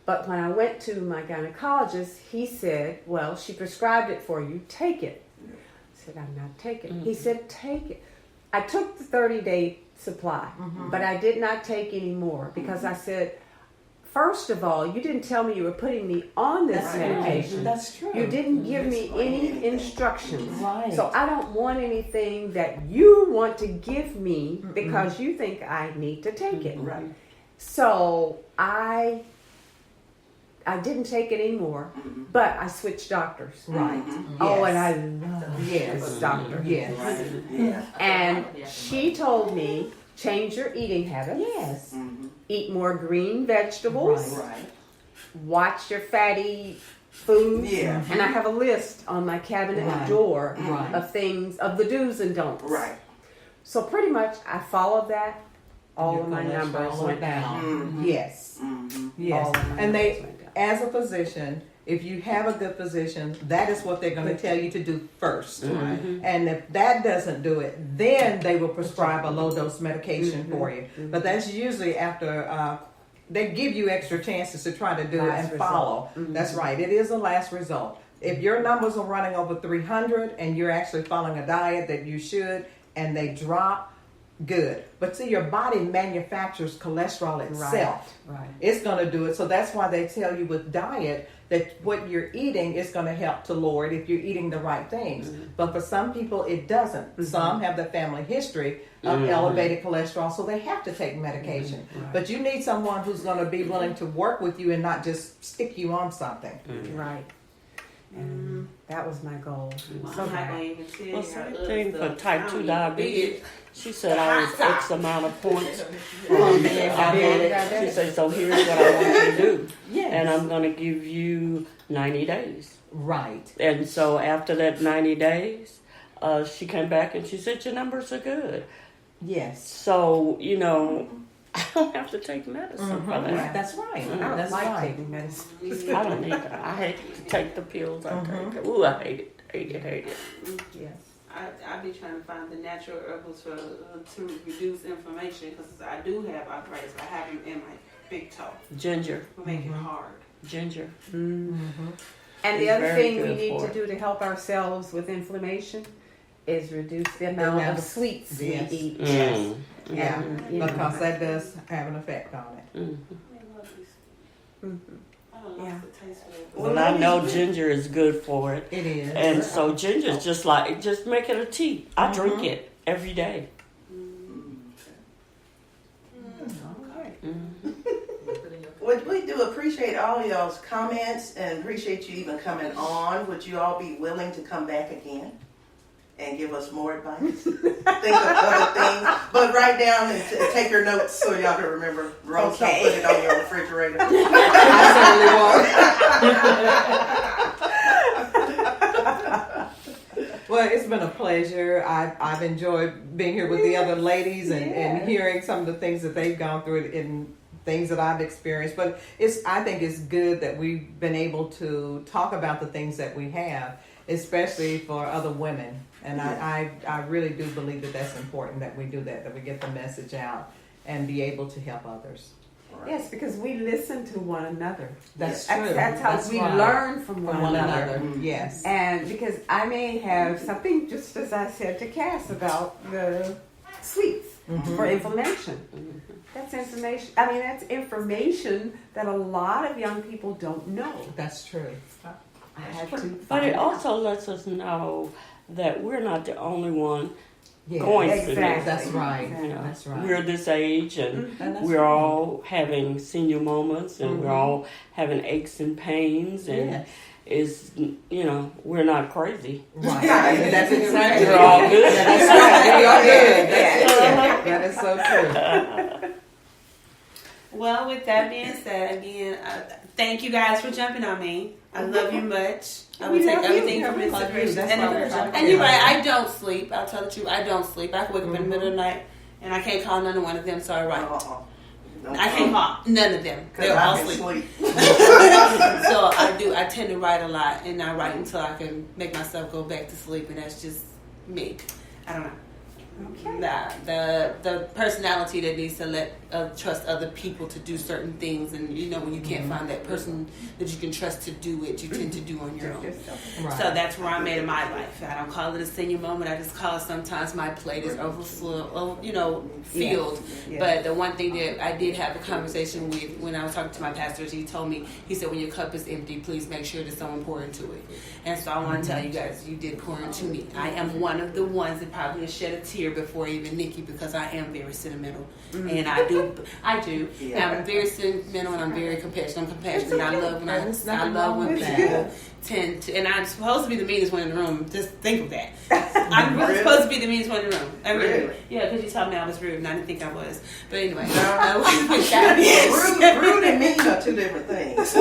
[SPEAKER 5] But when I went to my gynecologist, he said, well, she prescribed it for you. Take it. I said, I'm not taking it. He said, take it. I took the 30-day supply, but I did not take any more because I said, first of all, you didn't tell me you were putting me on this medication.
[SPEAKER 1] That's true.
[SPEAKER 5] You didn't give me any instructions.
[SPEAKER 1] Right.
[SPEAKER 5] So I don't want anything that you want to give me because you think I need to take it.
[SPEAKER 8] Right.
[SPEAKER 5] So I didn't take it anymore, but I switched doctors.
[SPEAKER 1] Right.
[SPEAKER 5] Oh,
[SPEAKER 1] Yes.
[SPEAKER 5] and I love this doctor.
[SPEAKER 1] Yes.
[SPEAKER 8] Yeah.
[SPEAKER 5] And she told me, change your eating habits.
[SPEAKER 1] Yes.
[SPEAKER 5] Eat more green vegetables.
[SPEAKER 8] Right.
[SPEAKER 5] Watch your fatty foods.
[SPEAKER 8] Yeah.
[SPEAKER 5] And I have a list on my cabinet
[SPEAKER 1] Right.
[SPEAKER 5] door
[SPEAKER 1] Right.
[SPEAKER 5] of things, of the do's and don'ts.
[SPEAKER 8] Right.
[SPEAKER 5] So pretty much I followed that. All
[SPEAKER 1] Your
[SPEAKER 5] of my
[SPEAKER 1] cholesterol
[SPEAKER 5] numbers went down.
[SPEAKER 1] Yes. Yes.
[SPEAKER 5] All of my
[SPEAKER 1] And
[SPEAKER 5] numbers went down.
[SPEAKER 1] as a physician, if you have a good physician, that is what they're going to tell you to do first. And if that doesn't do it, then they will prescribe a low dose medication for you. But that's usually after they give you extra chances to try to do it
[SPEAKER 5] Last
[SPEAKER 1] and follow.
[SPEAKER 5] result.
[SPEAKER 1] That's right. It is a last result. If your numbers are running over 300 and you're actually following a diet that you should and they drop, good. But see, your body manufactures cholesterol itself.
[SPEAKER 5] Right.
[SPEAKER 1] It's going to do it. So that's why they tell you with diet that what you're eating is going to help to lower it if you're eating the right things. But for some people, it doesn't. Some have the family history of elevated cholesterol, so they have to take medication. But you need someone who's going to be willing to work with you and not just stick you on something.
[SPEAKER 5] Right. And that was my goal. So
[SPEAKER 9] I'm not gonna even tell you
[SPEAKER 6] Well,
[SPEAKER 9] how
[SPEAKER 6] same
[SPEAKER 9] other
[SPEAKER 6] thing
[SPEAKER 9] stuff
[SPEAKER 6] for type 2
[SPEAKER 9] sound.
[SPEAKER 6] diabetes. She said I was X amount of points.
[SPEAKER 5] Diabetic.
[SPEAKER 6] She said, so here's what I want you to do.
[SPEAKER 1] Yes.
[SPEAKER 6] And I'm going to give you 90 days.
[SPEAKER 1] Right.
[SPEAKER 6] And so after that 90 days, she came back and she said, your numbers are good.
[SPEAKER 1] Yes.
[SPEAKER 6] So, I don't have to take medicine for that.
[SPEAKER 1] That's right.
[SPEAKER 5] I don't
[SPEAKER 1] That's
[SPEAKER 5] like
[SPEAKER 1] right.
[SPEAKER 5] taking medicine.
[SPEAKER 6] I don't need that. I hate to take the pills. I take. Ooh, I hate it. Hate it.
[SPEAKER 5] Yes.
[SPEAKER 9] I be trying to find the natural herbals to reduce inflammation because I do have arthritis. I have them in my big toe.
[SPEAKER 6] Ginger.
[SPEAKER 9] Will make it hard.
[SPEAKER 6] Ginger.
[SPEAKER 5] And
[SPEAKER 6] It's
[SPEAKER 5] the other
[SPEAKER 6] very
[SPEAKER 5] thing we
[SPEAKER 6] good
[SPEAKER 5] need
[SPEAKER 6] for
[SPEAKER 5] to
[SPEAKER 6] it.
[SPEAKER 5] do to help ourselves with inflammation is reduce the amount
[SPEAKER 1] amount
[SPEAKER 5] of
[SPEAKER 1] of-
[SPEAKER 5] sweets
[SPEAKER 1] yes.
[SPEAKER 5] we eat.
[SPEAKER 6] Mm.
[SPEAKER 1] Yeah.
[SPEAKER 5] And, you know,
[SPEAKER 1] Because that does have an effect on it.
[SPEAKER 6] Mm.
[SPEAKER 9] I don't like the taste of it.
[SPEAKER 6] Well, I know ginger is good for it.
[SPEAKER 1] It is.
[SPEAKER 6] And so ginger is just make it a tea. I drink it every day.
[SPEAKER 8] Well, we do appreciate all y'all's comments and appreciate you even coming on. Would you all be willing to come back again and give us more advice? Think of other things, but write down and take your notes so y'all can remember. Rose, don't put it on your refrigerator.
[SPEAKER 1] Well, it's been a pleasure. I've enjoyed being here with the other ladies and hearing some of the things that they've gone through and things that I've experienced. But I think it's good that we've been able to talk about the things that we have, especially for other women. And I really do believe that that's important that we do that we get the message out and be able to help others.
[SPEAKER 5] Yes, because we listen to one another.
[SPEAKER 1] That's true.
[SPEAKER 5] That's how we
[SPEAKER 1] right.
[SPEAKER 5] learn from one
[SPEAKER 1] One
[SPEAKER 5] another.
[SPEAKER 1] another. Yes.
[SPEAKER 5] And because I may have something, just as I said to Cass about the sweets for inflammation. That's information. I mean, that's information that a lot of young people don't know.
[SPEAKER 1] That's true.
[SPEAKER 5] I had to
[SPEAKER 6] But
[SPEAKER 5] find
[SPEAKER 6] it
[SPEAKER 5] out.
[SPEAKER 6] also lets us know that we're not the only one
[SPEAKER 1] Yeah,
[SPEAKER 6] going
[SPEAKER 5] exactly.
[SPEAKER 6] through this.
[SPEAKER 1] That's right.
[SPEAKER 6] You know,
[SPEAKER 1] That's right.
[SPEAKER 6] we're this age, and
[SPEAKER 1] And that's
[SPEAKER 6] we're
[SPEAKER 1] right.
[SPEAKER 6] all having senior moments, and we're all having aches and pains, and
[SPEAKER 1] Yes.
[SPEAKER 6] is we're not crazy.
[SPEAKER 1] Right. That's exactly.
[SPEAKER 6] We're all good.
[SPEAKER 1] Yeah, that's right. We are good.
[SPEAKER 5] Yeah.
[SPEAKER 1] That is so true.
[SPEAKER 2] Well, with that being said, again, thank you guys for jumping on me. I love you much. I will
[SPEAKER 1] We
[SPEAKER 2] take
[SPEAKER 1] love you.
[SPEAKER 2] everything
[SPEAKER 1] Yeah,
[SPEAKER 2] from
[SPEAKER 1] we love you.
[SPEAKER 2] consideration.
[SPEAKER 1] That's why we're talking
[SPEAKER 2] And you're
[SPEAKER 1] about
[SPEAKER 2] right,
[SPEAKER 1] it.
[SPEAKER 2] I don't sleep. I'll tell the truth, I don't sleep. I can wake up in the middle of the night and I can't call none of one of them, so I write. I can't call none of them. They're all asleep. So I tend to write a lot, and I write until I can make myself go back to sleep, and that's just me. I don't know.
[SPEAKER 5] Okay.
[SPEAKER 2] The personality that needs to trust other people to do certain things, and when you can't find that person that you can trust to do it, you tend to do on your own.
[SPEAKER 1] Right.
[SPEAKER 2] So that's where I'm at in my life. I don't call it a senior moment. I just call it sometimes my plate is overflow, filled.
[SPEAKER 5] Yes.
[SPEAKER 2] But the one thing that I did have a conversation with when I was talking to my pastor, he told me, he said, when your cup is empty, please make sure that someone pour into it. And so I want to tell you guys, you did pour into me. I am one of the ones that probably has shed a tear before even Nikki, because I am very sentimental. And I do.
[SPEAKER 8] Yeah.
[SPEAKER 2] I'm very sentimental, and I'm very compassionate. I'm compassionate, and I love when
[SPEAKER 1] There's nothing wrong
[SPEAKER 2] when
[SPEAKER 1] with
[SPEAKER 2] people tend to, and I'm supposed to be the meanest one in the room. Just think of that. I'm really supposed to be the meanest one in the room. I really? Yeah, because you told me I was rude, and I didn't think I was. But anyway, with that being
[SPEAKER 8] Rude and mean are two different things.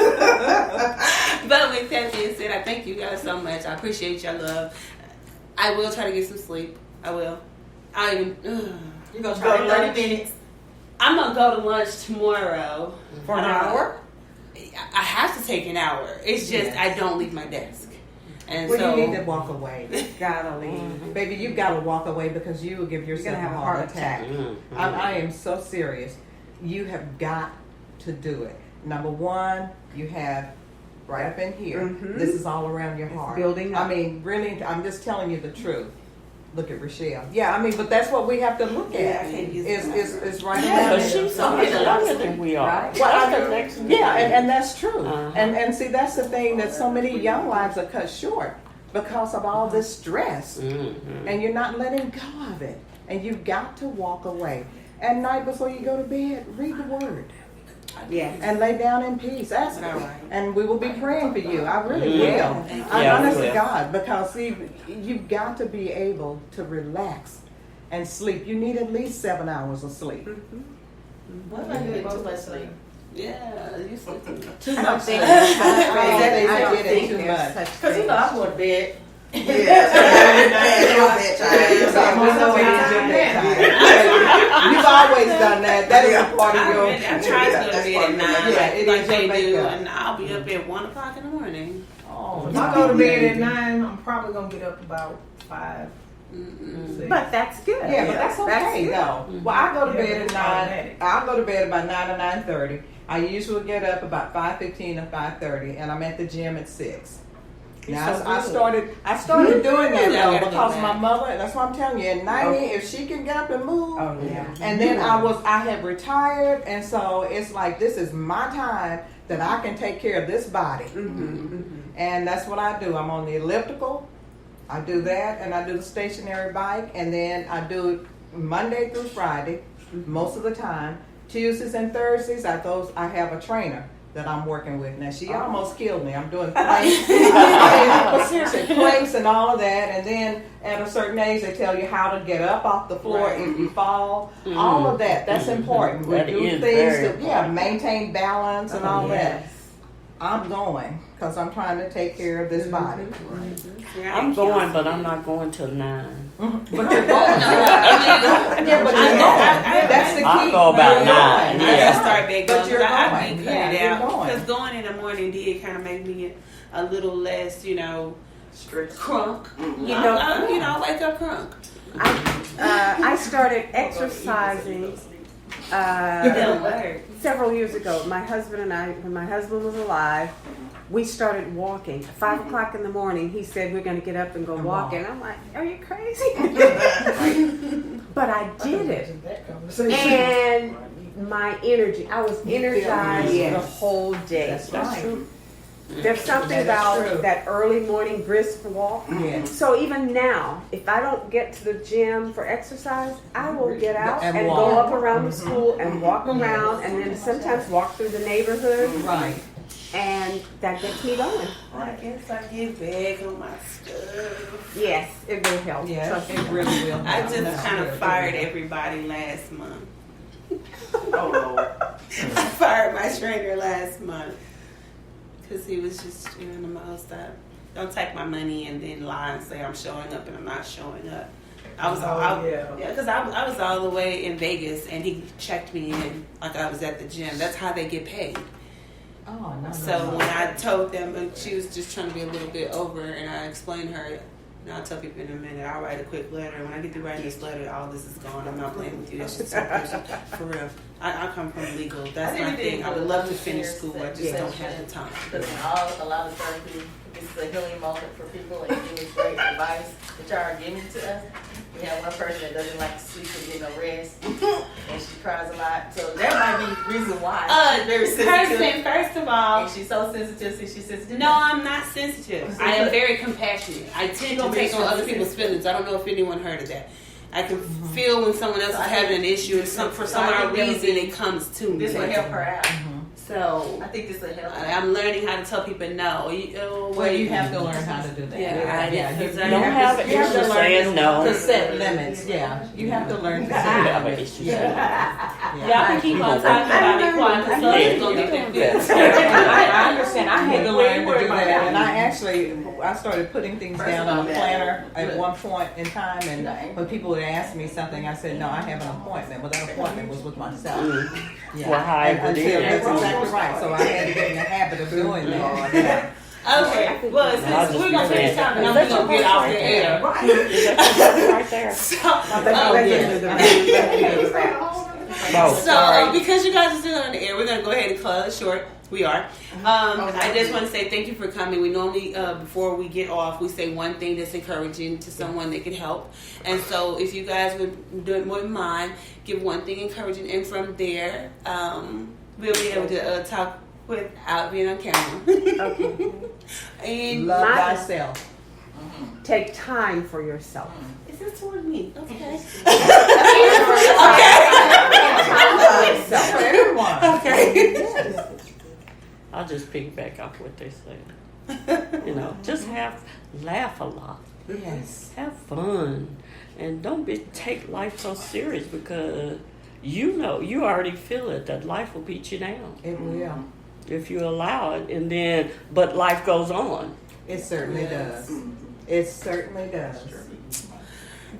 [SPEAKER 2] But with that being said, I thank you guys so much. I appreciate your love. I will try to get some sleep. I will.
[SPEAKER 3] You're gonna try to 30 minutes.
[SPEAKER 2] I'm gonna go to lunch tomorrow.
[SPEAKER 5] For an hour?
[SPEAKER 2] I have to take an hour. It's just I don't leave my desk, and
[SPEAKER 1] Well,
[SPEAKER 2] so
[SPEAKER 1] you need to walk away.
[SPEAKER 5] Gotta leave.
[SPEAKER 1] Baby, you gotta walk away because you will give yourself
[SPEAKER 5] You're gonna
[SPEAKER 1] a
[SPEAKER 5] have a
[SPEAKER 1] heart
[SPEAKER 5] heart
[SPEAKER 1] attack.
[SPEAKER 6] Mm-hmm.
[SPEAKER 1] I am so serious. You have got to do it. Number one, you have right up in here. This is all around your heart.
[SPEAKER 5] building up.
[SPEAKER 1] I mean, really, I'm just telling you the truth. Look at Rochelle. Yeah, I mean, but that's what we have to look at. Is right around
[SPEAKER 6] But
[SPEAKER 1] there.
[SPEAKER 6] she's so much younger than we are.
[SPEAKER 5] Right.
[SPEAKER 1] Well,
[SPEAKER 6] That's the next
[SPEAKER 1] yeah, and that's true.
[SPEAKER 6] Uh-huh.
[SPEAKER 1] And see, that's the thing that so many young lives are cut short because of all this stress, and you're not letting go of it. And you've got to walk away. At night before you go to bed, read the word
[SPEAKER 5] Yeah.
[SPEAKER 1] and lay down in peace. Ask
[SPEAKER 2] All
[SPEAKER 1] Him,
[SPEAKER 2] right.
[SPEAKER 1] and we will be praying for you. I really
[SPEAKER 6] Yeah.
[SPEAKER 1] will.
[SPEAKER 2] Thank you.
[SPEAKER 1] I
[SPEAKER 6] Yeah, we
[SPEAKER 1] honest to
[SPEAKER 6] will.
[SPEAKER 1] God, because see, you've got to be able to relax and sleep. You need at least 7 hours of sleep.
[SPEAKER 3] What if I get too much sleep?
[SPEAKER 2] Yeah, you sleep.
[SPEAKER 1] Too much sleep.
[SPEAKER 5] I don't
[SPEAKER 1] They
[SPEAKER 5] think
[SPEAKER 1] get it too
[SPEAKER 5] there's
[SPEAKER 1] much.
[SPEAKER 5] such
[SPEAKER 3] Cause
[SPEAKER 5] thing.
[SPEAKER 3] I'm going to bed.
[SPEAKER 1] You've always done that. That is a part of your.
[SPEAKER 2] I try to go to bed at 9,
[SPEAKER 1] Yeah, it
[SPEAKER 2] like
[SPEAKER 1] is
[SPEAKER 2] they
[SPEAKER 1] your
[SPEAKER 2] do,
[SPEAKER 1] makeup.
[SPEAKER 2] and I'll be up at 1 o'clock in the morning.
[SPEAKER 1] Oh,
[SPEAKER 7] If I go to bed at 9, I'm probably gonna get up about 5. 6.
[SPEAKER 5] But that's good.
[SPEAKER 1] Yeah, but that's okay
[SPEAKER 5] good.
[SPEAKER 1] though. Well, I go to
[SPEAKER 7] Yeah,
[SPEAKER 1] bed
[SPEAKER 7] but
[SPEAKER 1] at
[SPEAKER 7] it's
[SPEAKER 1] 9.
[SPEAKER 7] automatic.
[SPEAKER 1] I'll go to bed about 9 or 9:30. I usually get up about 5:15 or 5:30, and I'm at the gym at 6. Now I started doing that
[SPEAKER 2] Yeah, I
[SPEAKER 1] though
[SPEAKER 2] gotta
[SPEAKER 1] because
[SPEAKER 2] go
[SPEAKER 1] my
[SPEAKER 2] back.
[SPEAKER 1] mother. That's what I'm telling you. At 90, if she can get up and move,
[SPEAKER 5] Oh, yeah.
[SPEAKER 1] and then I had retired, and so it's like this is my time that I can take care of this body, and that's what I do. I'm on the elliptical. I do that, and I do the stationary bike, and then I do it Monday through Friday, most of the time. Tuesdays and Thursdays, I have a trainer that I'm working with. Now she almost killed me. I'm doing planks, but seriously, planks and all of that. And then at a certain age, they tell you how to get up off the floor if you fall. All of that. That's important. We
[SPEAKER 6] That
[SPEAKER 1] do
[SPEAKER 6] is
[SPEAKER 1] things
[SPEAKER 6] very
[SPEAKER 1] to maintain balance and all that.
[SPEAKER 5] Yes.
[SPEAKER 1] I'm going because I'm trying to take care of this body.
[SPEAKER 6] I'm going, but I'm not going till 9.
[SPEAKER 1] But you're going. Yeah, but you're going. That's the key.
[SPEAKER 6] I'll go about
[SPEAKER 1] You're
[SPEAKER 6] 9,
[SPEAKER 1] going.
[SPEAKER 6] yeah.
[SPEAKER 2] I just start back
[SPEAKER 1] But
[SPEAKER 2] going.
[SPEAKER 1] you're
[SPEAKER 2] I
[SPEAKER 1] going.
[SPEAKER 2] be
[SPEAKER 1] Yeah,
[SPEAKER 2] cutting it
[SPEAKER 1] you're
[SPEAKER 2] out
[SPEAKER 1] going.
[SPEAKER 2] because going in the morning did kind of make me a little less, crunk. I wake up crunk.
[SPEAKER 5] I started exercising several years ago. My husband and I, when my husband was alive, we started walking. 5 o'clock in the morning, he said, we're going to get up and go walking. I'm like, are you crazy? But I did it.
[SPEAKER 7] That conversation.
[SPEAKER 5] And my energy, I was energized the whole day.
[SPEAKER 1] That's right.
[SPEAKER 5] There's something about that early morning brisk walk.
[SPEAKER 1] Yes.
[SPEAKER 5] So even now, if I don't get to the gym for exercise, I will get out
[SPEAKER 1] And
[SPEAKER 5] and
[SPEAKER 1] walk.
[SPEAKER 5] go up around the school and walk around, and then sometimes walk through the neighborhood,
[SPEAKER 1] Right.
[SPEAKER 5] and that gets me going.
[SPEAKER 9] I guess I get back on my stuff.
[SPEAKER 5] Yes, it will help.
[SPEAKER 1] Yeah,
[SPEAKER 5] Trust
[SPEAKER 1] it
[SPEAKER 5] me.
[SPEAKER 1] really will.
[SPEAKER 9] I just
[SPEAKER 1] That's
[SPEAKER 9] kind of
[SPEAKER 1] good.
[SPEAKER 9] fired everybody last month.
[SPEAKER 8] Oh Lord.
[SPEAKER 9] I fired my trainer last month because he was just doing the most. I don't take my money and then lie and say I'm showing up and I'm not showing up. I was because I was all the way in Vegas and he checked me in like I was at the gym. That's how they get paid.
[SPEAKER 1] Oh, no,
[SPEAKER 9] So when I told them, and she was just trying to be a little bit over, and I explained to her, and I'll tell people in a minute, I'll write a quick letter. When I get through writing this letter, all this is gone. I'm not playing with you. That's just so personal. For real. I come from legal. That's my thing. I would love to finish school. I just don't have the time.
[SPEAKER 3] Because a lot of therapy, this is a healing moment for people, and you give great advice that y'all are giving to us. We have one person that doesn't like to sleep or get no rest, and she cries a lot. So that might be the reason why she's very sensitive.
[SPEAKER 9] First of all,
[SPEAKER 3] And she's so sensitive, since she's sensitive.
[SPEAKER 9] no, I'm not sensitive. I am very compassionate. I tend to take on other people's feelings. I don't know if anyone heard of that. I can feel when someone else is having an issue, and for some odd reason it comes to me.
[SPEAKER 3] This will help her out.
[SPEAKER 9] So
[SPEAKER 3] I think this will help her.
[SPEAKER 9] I'm learning how to tell people no.
[SPEAKER 1] Well, you have to learn how to do that.
[SPEAKER 9] Yeah,
[SPEAKER 1] You
[SPEAKER 6] Don't have an issue saying no.
[SPEAKER 1] to set limits. Yeah, you have to learn to
[SPEAKER 6] You
[SPEAKER 1] set
[SPEAKER 6] have an
[SPEAKER 1] limits.
[SPEAKER 6] issue saying no.
[SPEAKER 9] Y'all can keep on talking about it quiet because someone's going to get their feelings.
[SPEAKER 1] I understand. I had to learn to do that, and I started putting things down on a planner at one point in time. And when people would ask me something, I said, "No, I have an appointment." Well, that appointment was with myself. Yeah.
[SPEAKER 6] Well, how
[SPEAKER 1] And
[SPEAKER 6] it
[SPEAKER 1] until-
[SPEAKER 6] is.
[SPEAKER 1] that's exactly right. So I had to get in the habit of doing that. Yeah.
[SPEAKER 9] Okay, well, since we're going to finish talking, I'm going to get off the air.
[SPEAKER 6] Right there.
[SPEAKER 9] So, because you guys are still on the air, we're going to go ahead and close short. We are. I just want to say thank you for coming. We normally, before we get off, we say one thing that's encouraging to someone that could help. And so if you guys wouldn't mind, give one thing encouraging. And from there, we'll be able to talk without being on camera.
[SPEAKER 5] Okay.
[SPEAKER 1] Love
[SPEAKER 9] And
[SPEAKER 1] thyself.
[SPEAKER 5] Take time for yourself.
[SPEAKER 9] is this toward me? Okay.
[SPEAKER 1] For everyone.
[SPEAKER 9] Okay.
[SPEAKER 6] I'll just piggyback off what they said. You know, just laugh a lot.
[SPEAKER 1] Yes.
[SPEAKER 6] Have fun. And don't take life so serious because you already feel it that life will beat you down.
[SPEAKER 1] It will.
[SPEAKER 6] If you allow it, but life goes on.
[SPEAKER 1] It certainly does. It certainly does.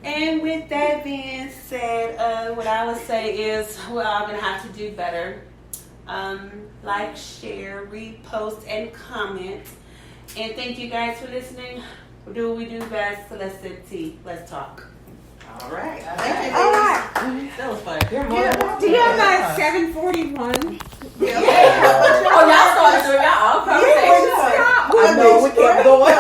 [SPEAKER 9] And with that being said, what I would say is we're all going to have to do better. Like, share, repost, and comment. And thank you guys for listening. We'll do what we do best. So let's sip tea. Let's talk.
[SPEAKER 8] All right. Thank you.
[SPEAKER 5] All right.
[SPEAKER 3] That was fun.
[SPEAKER 5] Do you have that 741?
[SPEAKER 3] Oh, y'all started doing y'all own conversations.
[SPEAKER 1] I know we kept going.